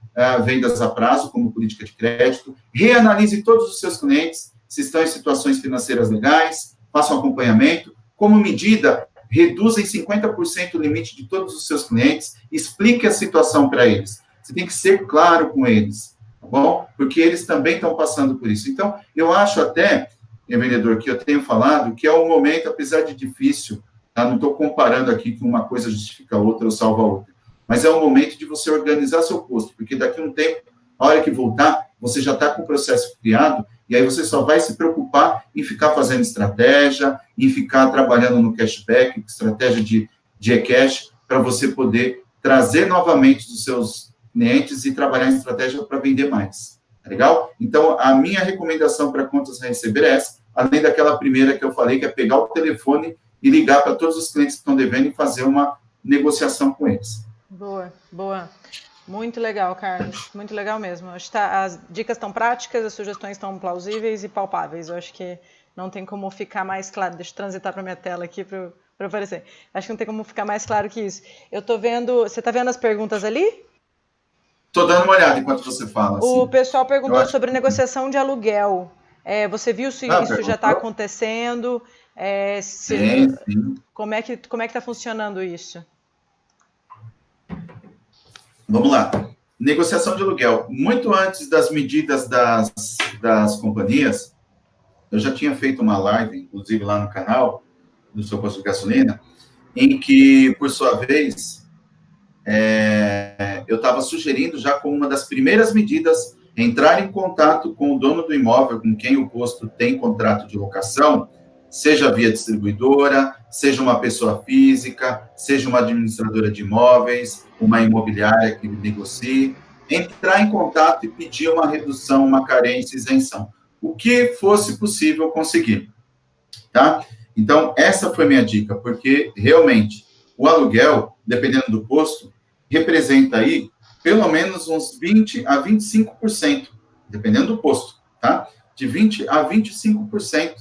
vendas a prazo, como política de crédito, reanalise todos os seus clientes, se estão em situações financeiras legais, faça um acompanhamento. Como medida, reduza em 50% o limite de todos os seus clientes, explique a situação para eles. Você tem que ser claro com eles, tá bom? Porque eles também estão passando por isso. Então, eu acho até, vendedor, que eu tenho falado, que é um momento, apesar de difícil, tá? Não estou comparando aqui que uma coisa justifica a outra ou salva a outra, mas é o momento de você organizar seu posto, porque daqui a um tempo, a hora que voltar, você já está com o processo criado, e aí você só vai se preocupar em ficar fazendo estratégia, em ficar trabalhando no cashback, estratégia de e-cash, para você poder trazer novamente os seus clientes e trabalhar em estratégia para vender mais. Tá legal? Então, a minha recomendação para contas a receber é essa, além daquela primeira que eu falei, que é pegar o telefone e ligar para todos os clientes que estão devendo e fazer uma negociação com eles. Boa, boa. Muito legal, Carlos. Muito legal mesmo. Acho que as dicas estão práticas, as sugestões estão plausíveis e palpáveis. Eu acho que não tem como ficar mais claro. Deixa eu transitar para minha tela aqui para aparecer. Acho que não tem como ficar mais claro que isso. Eu estou vendo... Você está vendo as perguntas ali? Estou dando uma olhada enquanto você fala. O assim. Pessoal perguntou sobre negociação de aluguel. Você viu se isso já está acontecendo? Sim. Como é que está funcionando isso? Vamos lá. Negociação de aluguel. Muito antes das medidas das companhias, eu já tinha feito uma live, inclusive lá no canal do Seu Posto de Gasolina, em que, por sua vez, eu estava sugerindo já como uma das primeiras medidas entrar em contato com o dono do imóvel, com quem o posto tem contrato de locação, seja via distribuidora, seja uma pessoa física, seja uma administradora de imóveis, uma imobiliária que negocie, entrar em contato e pedir uma redução, uma carência, isenção. O que fosse possível conseguir, tá? Então, essa foi minha dica, porque, realmente, o aluguel, dependendo do posto, representa aí, pelo menos uns 20% a 25%, dependendo do posto, tá? De 20% a 25%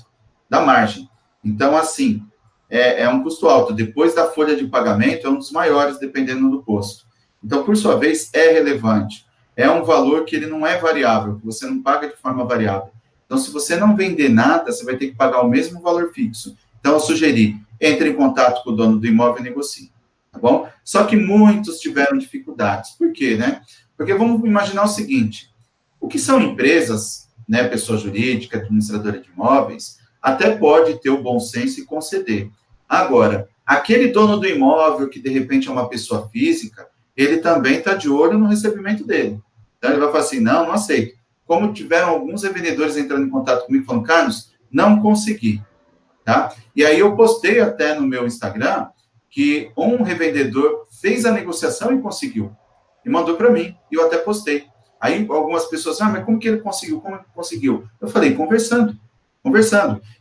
da margem. Então, assim, é um custo alto. Depois da folha de pagamento, é um dos maiores, dependendo do posto. Então, por sua vez, é relevante. É um valor que ele não é variável, que você não paga de forma variável. Então, se você não vender nada, você vai ter que pagar o mesmo valor fixo. Então, eu sugeri, entre em contato com o dono do imóvel e negocie. Tá bom? Só que muitos tiveram dificuldades. Por quê, né? Porque vamos imaginar o seguinte, o que são empresas, né, pessoa jurídica, administradora de imóveis, até pode ter o bom senso e conceder. Agora, aquele dono do imóvel, que de repente é uma pessoa física, ele também está de olho no recebimento dele. Então, ele vai falar assim, não aceito. Como tiveram alguns revendedores entrando em contato comigo, falando, Carlos, não consegui. Tá? E aí eu postei até no meu Instagram que um revendedor fez a negociação e conseguiu. E mandou para mim, e eu até postei. Aí algumas pessoas, mas como que ele conseguiu? Como ele conseguiu? Eu falei, conversando.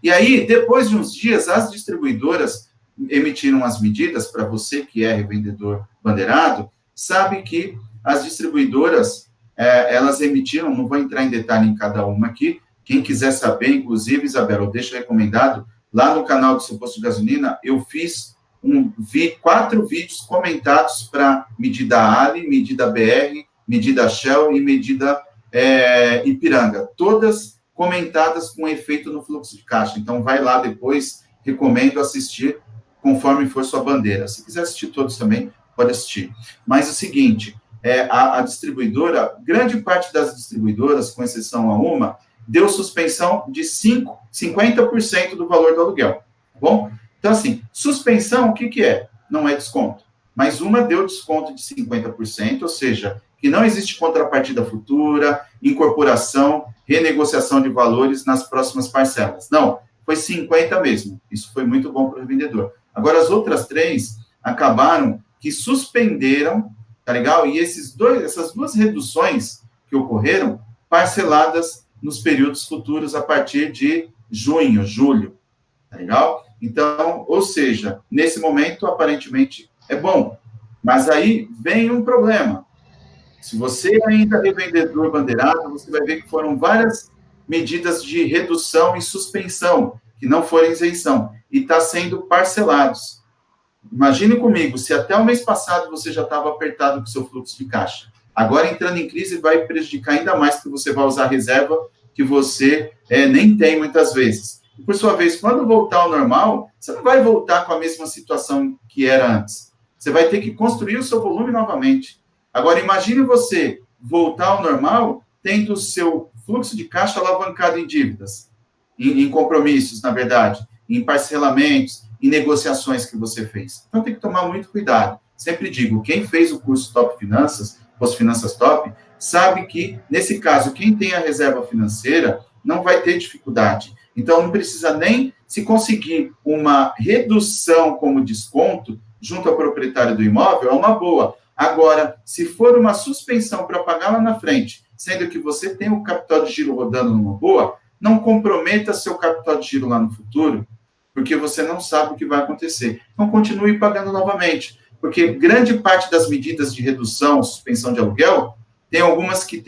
E aí, depois de uns dias, as distribuidoras emitiram as medidas, para você que é revendedor bandeirado, sabe que as distribuidoras, elas emitiram, não vou entrar em detalhe em cada uma aqui, quem quiser saber, inclusive, Isabela, eu deixo recomendado, lá no canal do Seu Posto de Gasolina, eu fiz 4 vídeos comentados para medida Ali, medida BR, medida Shell e medida Ipiranga, todas comentadas com efeito no fluxo de caixa. Então, vai lá depois, recomendo assistir conforme for sua bandeira. Se quiser assistir todos também, pode assistir. Mas é o seguinte, a distribuidora, grande parte das distribuidoras, com exceção a uma, deu suspensão de 50% do valor do aluguel, tá bom? Então, assim, suspensão, o que é? Não é desconto. Mas uma deu desconto de 50%, ou seja, que não existe contrapartida futura, incorporação, renegociação de valores nas próximas parcelas. Não, foi 50% mesmo. Isso foi muito bom para o vendedor. Agora, as outras 3 acabaram que suspenderam, tá legal? E essas duas reduções que ocorreram, parceladas nos períodos futuros a partir de junho, julho, tá legal? Então, ou seja, nesse momento, aparentemente, é bom. Mas aí vem um problema. Se você ainda é revendedor bandeirado, você vai ver que foram várias medidas de redução e suspensão, que não foram isenção, e está sendo parcelados. Imagine comigo, se até o mês passado você já estava apertado com o seu fluxo de caixa, agora entrando em crise vai prejudicar ainda mais, porque você vai usar reserva que você nem tem muitas vezes. E, por sua vez, quando voltar ao normal, você não vai voltar com a mesma situação que era antes. Você vai ter que construir o seu volume novamente. Agora, imagine você voltar ao normal tendo o seu fluxo de caixa alavancado em dívidas, em compromissos, na verdade, em parcelamentos, em negociações que você fez. Então, tem que tomar muito cuidado. Sempre digo, quem fez o curso Top Finanças, Pós-Finanças Top, sabe que, nesse caso, quem tem a reserva financeira não vai ter dificuldade. Então, não precisa nem se conseguir uma redução como desconto junto ao proprietário do imóvel, é uma boa. Agora, se for uma suspensão para pagar lá na frente, sendo que você tem o capital de giro rodando numa boa, não comprometa seu capital de giro lá no futuro, porque você não sabe o que vai acontecer. Então, continue pagando novamente, porque grande parte das medidas de redução, suspensão de aluguel, tem algumas que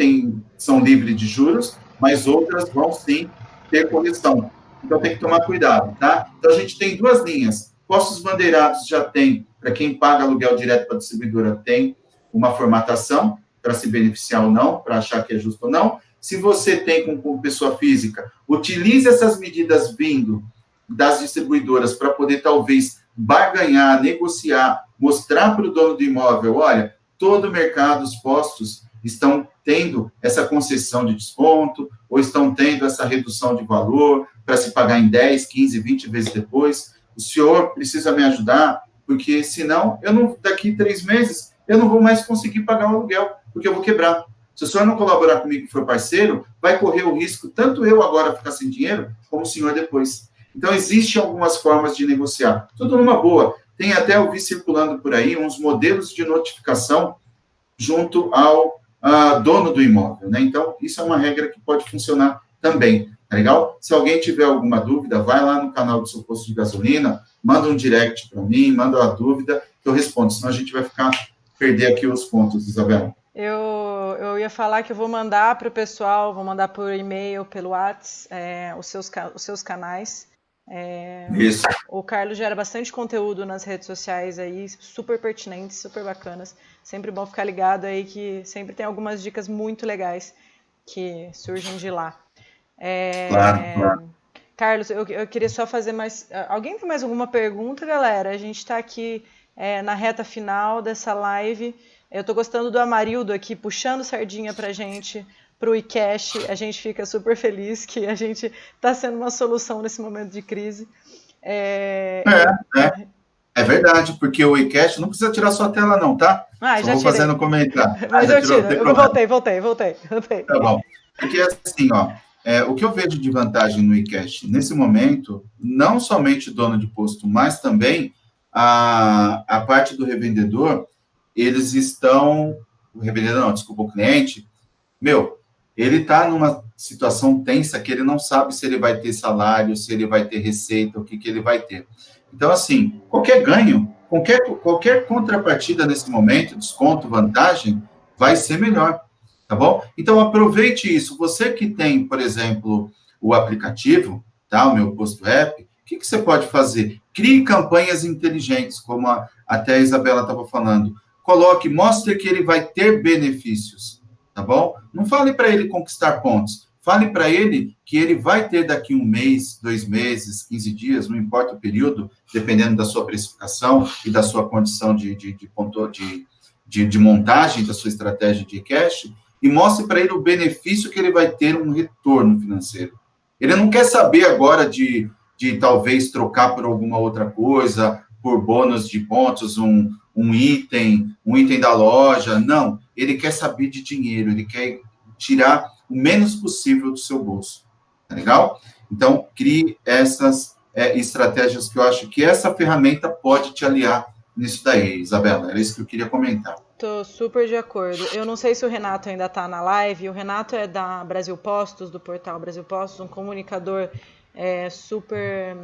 são livres de juros, mas outras vão, sim, ter correção. Então, tem que tomar cuidado, tá? Então, a gente tem duas linhas. Postos bandeirados já tem, para quem paga aluguel direto para a distribuidora, tem uma formatação para se beneficiar ou não, para achar que é justo ou não. Se você tem com pessoa física, utilize essas medidas vindo das distribuidoras para poder, talvez, barganhar, negociar, mostrar para o dono do imóvel, olha, todo o mercado, os postos estão tendo essa concessão de desconto, ou estão tendo essa redução de valor para se pagar em 10, 15, 20 vezes depois. O senhor precisa me ajudar, porque senão, daqui 3 meses, eu não vou mais conseguir pagar o aluguel, porque eu vou quebrar. Se o senhor não colaborar comigo e for parceiro, vai correr o risco, tanto eu agora ficar sem dinheiro, como o senhor depois. Então, existem algumas formas de negociar. Tudo numa boa. Tem até, eu vi circulando por aí, uns modelos de notificação junto ao dono do imóvel, né? Então, isso é uma regra que pode funcionar também, tá legal? Se alguém tiver alguma dúvida, vai lá no canal do seu posto de gasolina, manda um direct para mim, manda uma dúvida, que eu respondo, senão a gente vai perder aqui os pontos, Isabela. Eu ia falar que eu vou mandar para o pessoal, vou mandar por e-mail, pelo WhatsApp, os seus canais. Isso. O Carlos gera bastante conteúdo nas redes sociais aí, super pertinentes, super bacanas. Sempre bom ficar ligado aí que sempre tem algumas dicas muito legais que surgem de lá. Claro. Carlos, eu queria só fazer mais... Alguém tem mais alguma pergunta, galera? A gente está aqui na reta final dessa live. Eu estou gostando do Amarildo aqui, puxando sardinha pra gente, pro iCash. A gente fica super feliz que a gente está sendo uma solução nesse momento de crise. É verdade, porque o iCash não precisa tirar sua tela não, tá? Só já vou fazendo comentário. Mas eu tiro, eu voltei. Tá bom. Porque assim, o que eu vejo de vantagem no iCash, nesse momento, não somente o dono de posto, mas também a parte do revendedor, eles estão... O revendedor não, desculpa, o cliente, ele está numa situação tensa que ele não sabe se ele vai ter salário, se ele vai ter receita, o que ele vai ter. Então, assim, qualquer ganho, qualquer contrapartida nesse momento, desconto, vantagem, vai ser melhor, tá bom? Então, aproveite isso. Você que tem, por exemplo, o aplicativo, tá? O Meu Posto App, o que você pode fazer? Crie campanhas inteligentes, como até a Isabela estava falando. Mostre que ele vai ter benefícios, tá bom? Não fale para ele conquistar pontos. Fale para ele que ele vai ter daqui 1 mês, 2 meses, 15 dias, não importa o período, dependendo da sua precificação e da sua condição de montagem da sua estratégia de cash, e mostre para ele o benefício que ele vai ter um retorno financeiro. Ele não quer saber agora de talvez trocar por alguma outra coisa, por bônus de pontos, um item da loja. Não, ele quer saber de dinheiro, ele quer tirar o menos possível do seu bolso, tá legal? Então, crie essas estratégias que eu acho que essa ferramenta pode te aliar nisso daí, Isabela. Era isso que eu queria comentar. Tô super de acordo. Eu não sei se o Renato ainda está na live. O Renato é da Brasil Postos, do portal Brasil Postos, um comunicador super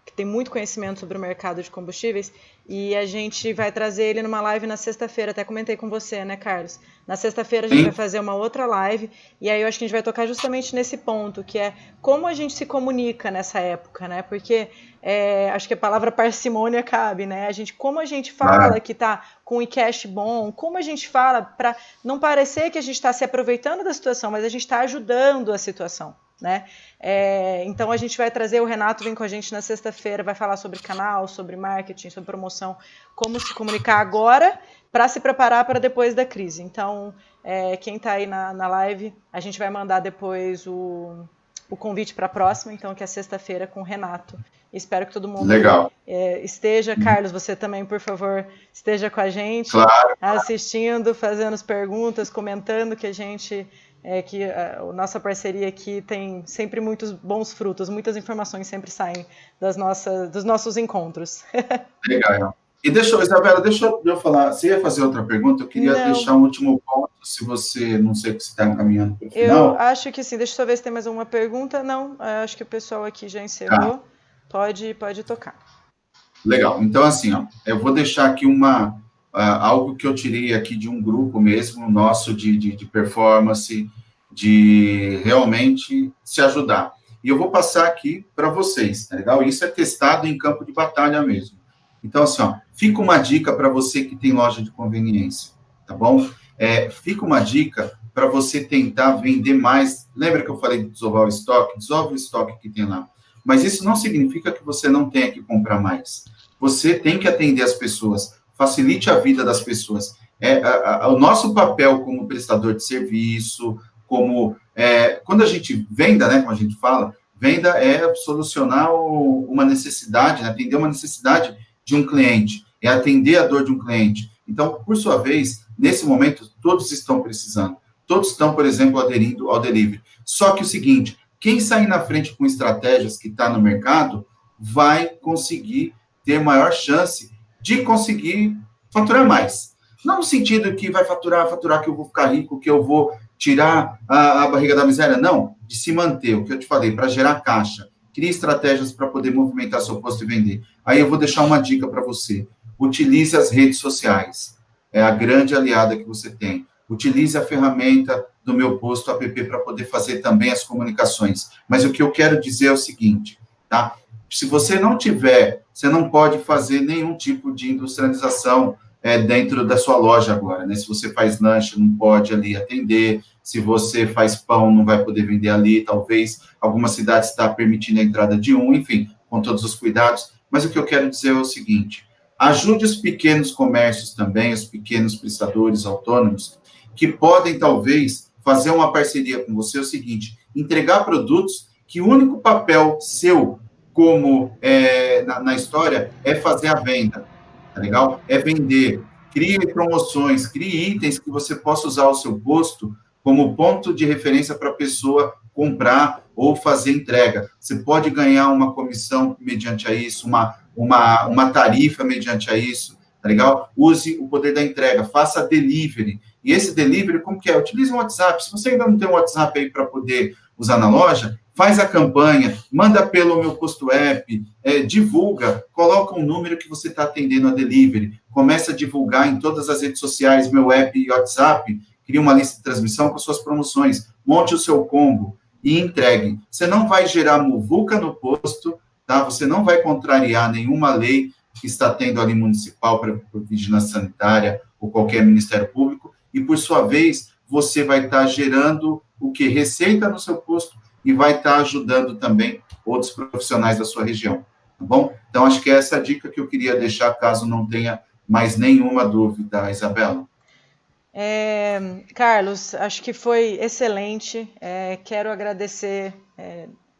que tem muito conhecimento sobre o mercado de combustíveis. E a gente vai trazer ele numa live na sexta-feira. Até comentei com você, né, Carlos? Na sexta-feira a gente vai fazer uma outra live. E aí eu acho que a gente vai tocar justamente nesse ponto, que é como a gente se comunica nessa época, né? Porque acho que a palavra parcimônia cabe, né? Como a gente fala que tá com o e-cash bom, como a gente fala para não parecer que a gente está se aproveitando da situação, mas a gente está ajudando a situação, né? Então a gente vai trazer, o Renato vem com a gente na sexta-feira, vai falar sobre canal, sobre marketing, sobre promoção, como se comunicar agora para se preparar para depois da crise. Então, quem está aí na live, a gente vai mandar depois o convite para a próxima, então, que é sexta-feira com o Renato. Espero que todo mundo esteja. Carlos, você também, por favor, esteja com a gente, claro, assistindo, fazendo as perguntas, comentando, que a gente... que a nossa parceria aqui tem sempre muitos bons frutos, muitas informações sempre saem dos nossos encontros. Legal. E Isabela, deixa eu falar, você ia fazer outra pergunta? Eu queria deixar um último ponto, se você, não sei, se está encaminhando para o final. Eu acho que sim, deixa eu só ver se tem mais uma pergunta. Não, acho que o pessoal aqui já encerrou. Pode tocar. Legal, então assim, eu vou deixar aqui algo que eu tirei aqui de um grupo mesmo, nosso de performance, de realmente se ajudar. E eu vou passar aqui para vocês, tá legal? Isso é testado em campo de batalha mesmo. Então, assim, fica uma dica para você que tem loja de conveniência, tá bom? Fica uma dica para você tentar vender mais. Lembra que eu falei de desovar o estoque? Desova o estoque que tem lá. Mas isso não significa que você não tenha que comprar mais. Você tem que atender as pessoas, facilite a vida das pessoas. O nosso papel como prestador de serviço, quando a gente venda, né, como a gente fala, venda é solucionar uma necessidade, né, atender uma necessidade de um cliente, é atender a dor de um cliente. Então, por sua vez, nesse momento, todos estão precisando. Todos estão, por exemplo, aderindo ao delivery. Só que o seguinte, quem sair na frente com estratégias que está no mercado, vai conseguir ter maior chance de conseguir faturar mais. Não no sentido que vai faturar que eu vou ficar rico, que eu vou tirar a barriga da miséria, não, de se manter, o que eu te falei, para gerar caixa. Crie estratégias para poder movimentar seu posto e vender. Aí eu vou deixar uma dica para você. Utilize as redes sociais. É a grande aliada que você tem. Utilize a ferramenta do Meu Posto app para poder fazer também as comunicações. Mas o que eu quero dizer é o seguinte, tá? Se você não tiver, você não pode fazer nenhum tipo de industrialização dentro da sua loja agora, né? Se você faz lanche, não pode ali atender. Se você faz pão, não vai poder vender ali. Talvez algumas cidades está permitindo a entrada de enfim, com todos os cuidados. Mas o que eu quero dizer é o seguinte, ajude os pequenos comércios também, os pequenos prestadores autônomos, que podem, talvez, fazer uma parceria com você, é o seguinte, entregar produtos que o único papel seu como na história é fazer a venda, tá legal? É vender. Crie promoções, crie itens que você possa usar o seu posto como ponto de referência para a pessoa comprar ou fazer entrega. Você pode ganhar uma comissão mediante a isso, uma tarifa mediante a isso, tá legal? Use o poder da entrega, faça delivery. E esse delivery, como que é? Utilize um WhatsApp. Se você ainda não tem um WhatsApp aí para poder usar na loja, faz a campanha, manda pelo Meu Posto App, divulga, coloca um número que você está atendendo a delivery, começa a divulgar em todas as redes sociais, meu app e WhatsApp, cria uma lista de transmissão com suas promoções, monte o seu combo e entregue. Você não vai gerar muvuca no posto, tá? Você não vai contrariar nenhuma lei que está tendo ali municipal para vigilância sanitária ou qualquer Ministério Público, e por sua vez, você vai estar gerando o que? Receita no seu posto, e vai estar ajudando também outros profissionais da sua região, tá bom? Então, acho que essa é a dica que eu queria deixar, caso não tenha mais nenhuma dúvida, Isabela. Carlos, acho que foi excelente. Quero agradecer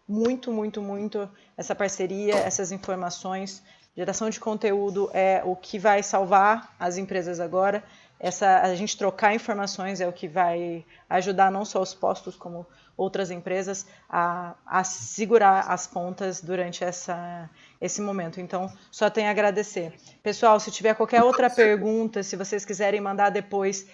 muito, muito, muito essa parceria, essas informações. Geração de conteúdo é o que vai salvar as empresas agora. a gente trocar informações é o que vai ajudar não só os postos, como outras empresas, a segurar as pontas durante esse momento. Então, só tenho a agradecer. Pessoal, se tiver qualquer outra pergunta, se vocês quiserem mandar depois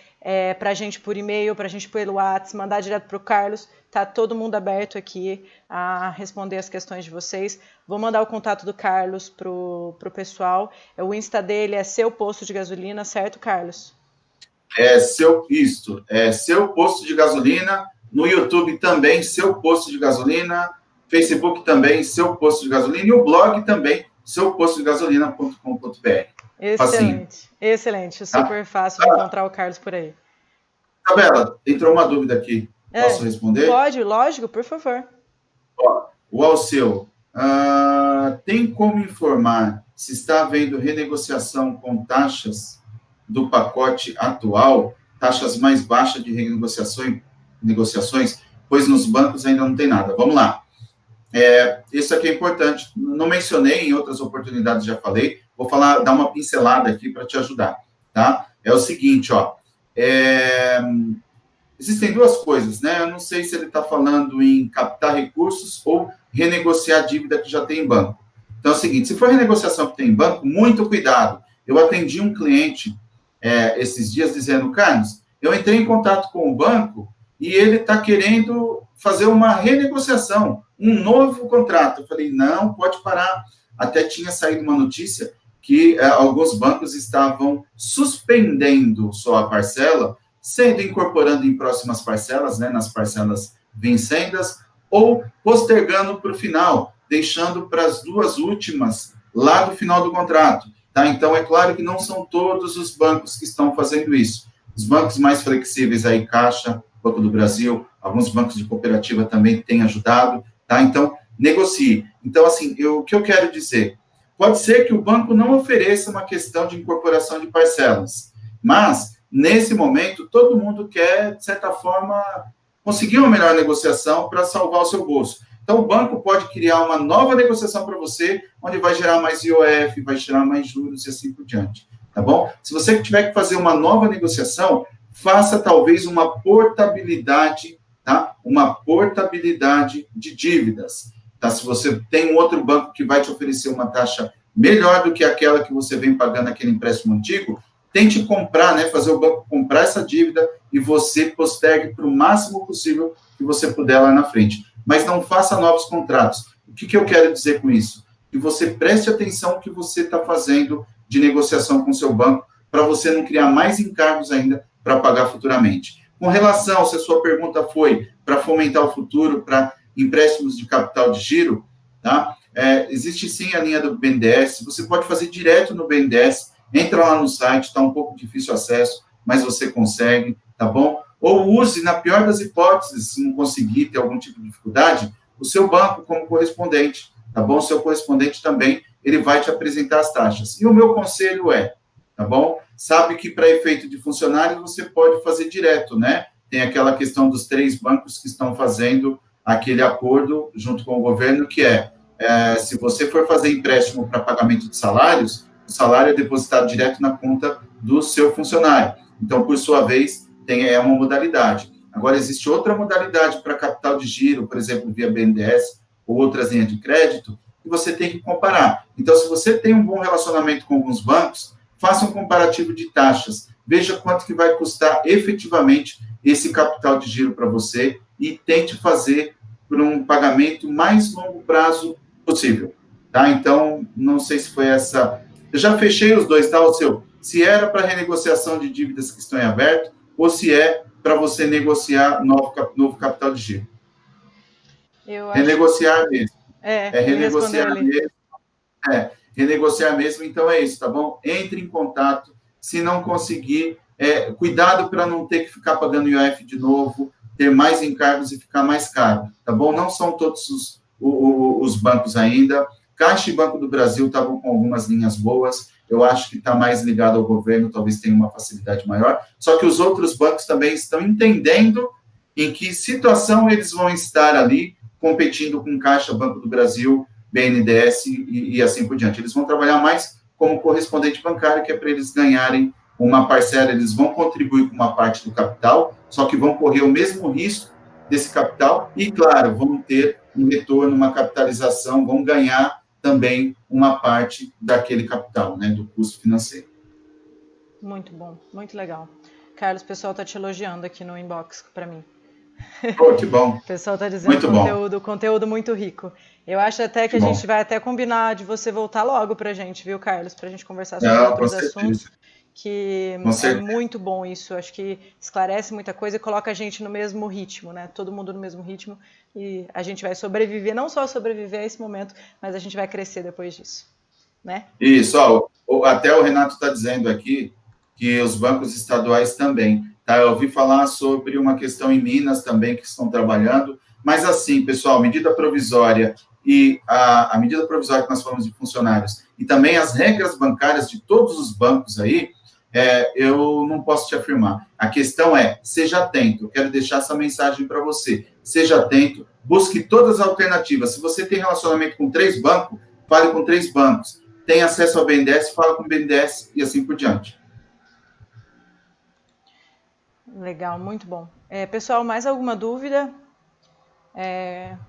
para a gente por e-mail, para a gente pelo WhatsApp, mandar direto para o Carlos, tá todo mundo aberto aqui a responder as questões de vocês. Vou mandar o contato do Carlos pro pessoal. O Insta dele é Seu Posto de Gasolina, certo, Carlos? Seu Posto de Gasolina. No YouTube também, Seu Posto de Gasolina. Facebook também, Seu Posto de Gasolina. E o blog também, seupostodigasolina.com.br. Excelente, excelente. Super fácil de encontrar o Carlos por aí. Isabela, entrou uma dúvida aqui. Posso responder? Pode, lógico, por favor. O Alceu, tem como informar se está havendo renegociação com taxas do pacote atual, taxas mais baixas de negociações, pois nos bancos ainda não tem nada. Vamos lá. Isso aqui é importante. Não mencionei, em outras oportunidades já falei. Vou dar uma pincelada aqui para te ajudar. Tá? É o seguinte, existem duas coisas, né? Eu não sei se ele está falando em captar recursos ou renegociar a dívida que já tem em banco. Então é o seguinte, se for renegociação que tem em banco, muito cuidado. Eu atendi um cliente esses dias dizendo, Carlos, eu entrei em contato com o banco e ele está querendo fazer uma renegociação, um novo contrato. Eu falei, não, pode parar. Até tinha saído uma notícia que alguns bancos estavam suspendendo só a parcela, sendo incorporando em próximas parcelas, né, nas parcelas vencendas, ou postergando para o final, deixando para as duas últimas lá do final do contrato. Tá? Então, é claro que não são todos os bancos que estão fazendo isso. Os bancos mais flexíveis aí, Caixa, Banco do Brasil, alguns bancos de cooperativa também têm ajudado. Tá? Então, negocie. Então, assim, o que eu quero dizer? Pode ser que o banco não ofereça uma questão de incorporação de parcelas, mas, nesse momento, todo mundo quer, de certa forma, conseguir uma melhor negociação para salvar o seu bolso. Então, o banco pode criar uma nova negociação para você, onde vai gerar mais IOF, vai gerar mais juros e assim por diante, tá bom? Se você tiver que fazer uma nova negociação, faça talvez uma portabilidade, tá? Uma portabilidade de dívidas, tá? Se você tem um outro banco que vai te oferecer uma taxa melhor do que aquela que você vem pagando aquele empréstimo antigo, tente comprar, né? Fazer o banco comprar essa dívida e você postergue para o máximo possível que você puder lá na frente. Mas não faça novos contratos. O que eu quero dizer com isso? Que você preste atenção no que você está fazendo de negociação com o seu banco, para você não criar mais encargos ainda para pagar futuramente. Com relação, se a sua pergunta foi para fomentar o futuro, para empréstimos de capital de giro, tá? Existe sim a linha do BNDES, você pode fazer direto no BNDES, entra lá no site, está um pouco difícil o acesso, mas você consegue, tá bom? Ou use, na pior das hipóteses, se não conseguir ter algum tipo de dificuldade, o seu banco como correspondente, tá bom? O seu correspondente também, ele vai te apresentar as taxas. E o meu conselho tá bom? Sabe que para efeito de funcionário você pode fazer direto, né? Tem aquela questão dos 3 bancos que estão fazendo aquele acordo junto com o governo, que se você for fazer empréstimo para pagamento de salários, o salário é depositado direto na conta do seu funcionário. Então, por sua vez, uma modalidade. Agora, existe outra modalidade para capital de giro, por exemplo, via BNDES ou outras linhas de crédito, que você tem que comparar. Então, se você tem um bom relacionamento com alguns bancos, faça um comparativo de taxas, veja quanto que vai custar efetivamente esse capital de giro para você e tente fazer por um pagamento mais longo prazo possível. Tá? Então, não sei se foi essa... Eu já fechei os dois, tá, o seu? Se era para renegociação de dívidas que estão em aberto, ou se é para você negociar novo capital de giro. Renegociar mesmo. Renegociar mesmo. Renegociar mesmo, então é isso, tá bom? Entre em contato, se não conseguir, cuidado para não ter que ficar pagando IOF de novo, ter mais encargos e ficar mais caro, tá bom? Não são todos os bancos ainda. Caixa e Banco do Brasil estavam com algumas linhas boas, eu acho que está mais ligado ao governo, talvez tenha uma facilidade maior, só que os outros bancos também estão entendendo em que situação eles vão estar ali competindo com Caixa, Banco do Brasil, BNDES e assim por diante. Eles vão trabalhar mais como correspondente bancário, que é para eles ganharem uma parcela, eles vão contribuir com uma parte do capital, só que vão correr o mesmo risco desse capital e, claro, vão ter um retorno, uma capitalização, vão ganhar também uma parte daquele capital, né, do custo financeiro. Muito bom, muito legal. Carlos, o pessoal está te elogiando aqui no inbox para mim. Oh, que bom. O pessoal está dizendo muito conteúdo muito rico. Eu acho até que a gente vai até combinar de você voltar logo para a gente, viu, Carlos? Para a gente conversar sobre outros assuntos. Que é muito bom isso, acho que esclarece muita coisa e coloca a gente no mesmo ritmo, né? Todo mundo no mesmo ritmo e a gente vai sobreviver, não só sobreviver a esse momento, mas a gente vai crescer depois disso, né? Isso, ó, até o Renato está dizendo aqui que os bancos estaduais também, tá? Eu ouvi falar sobre uma questão em Minas também que estão trabalhando, mas assim, pessoal, medida provisória e a medida provisória que nós falamos de funcionários e também as regras bancárias de todos os bancos aí, eu não posso te afirmar. A questão é, seja atento, eu quero deixar essa mensagem para você. Seja atento, busque todas as alternativas. Se você tem relacionamento com 3 bancos, fale com 3 bancos. Tem acesso ao BNDES, fala com o BNDES e assim por diante. Legal, muito bom. Pessoal, mais alguma dúvida?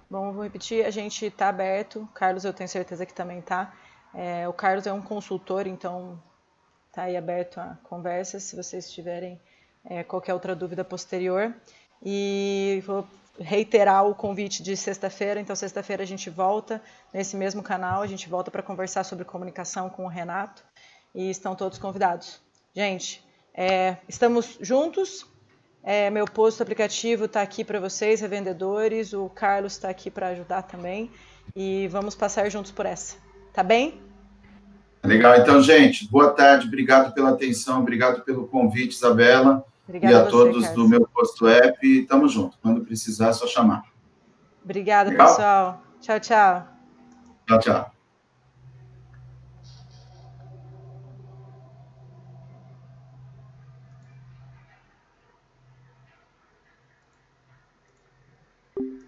Bom, eu vou repetir, a gente está aberto. Carlos, eu tenho certeza que também está. O Carlos é um consultor, então está aí aberto a conversa, se vocês tiverem qualquer outra dúvida posterior. E vou reiterar o convite de sexta-feira. Então, sexta-feira a gente volta nesse mesmo canal, a gente volta para conversar sobre comunicação com o Renato. E estão todos convidados. Gente, estamos juntos. Meu posto aplicativo está aqui para vocês, revendedores. O Carlos está aqui para ajudar também. E vamos passar juntos por essa. Tá bem? Legal. Então, gente, boa tarde. Obrigado pela atenção. Obrigado pelo convite, Isabela. Obrigada e a todos do meu posto app. Tamo junto. Quando precisar, é só chamar. Obrigada, pessoal. Tchau, tchau. Tchau, tchau.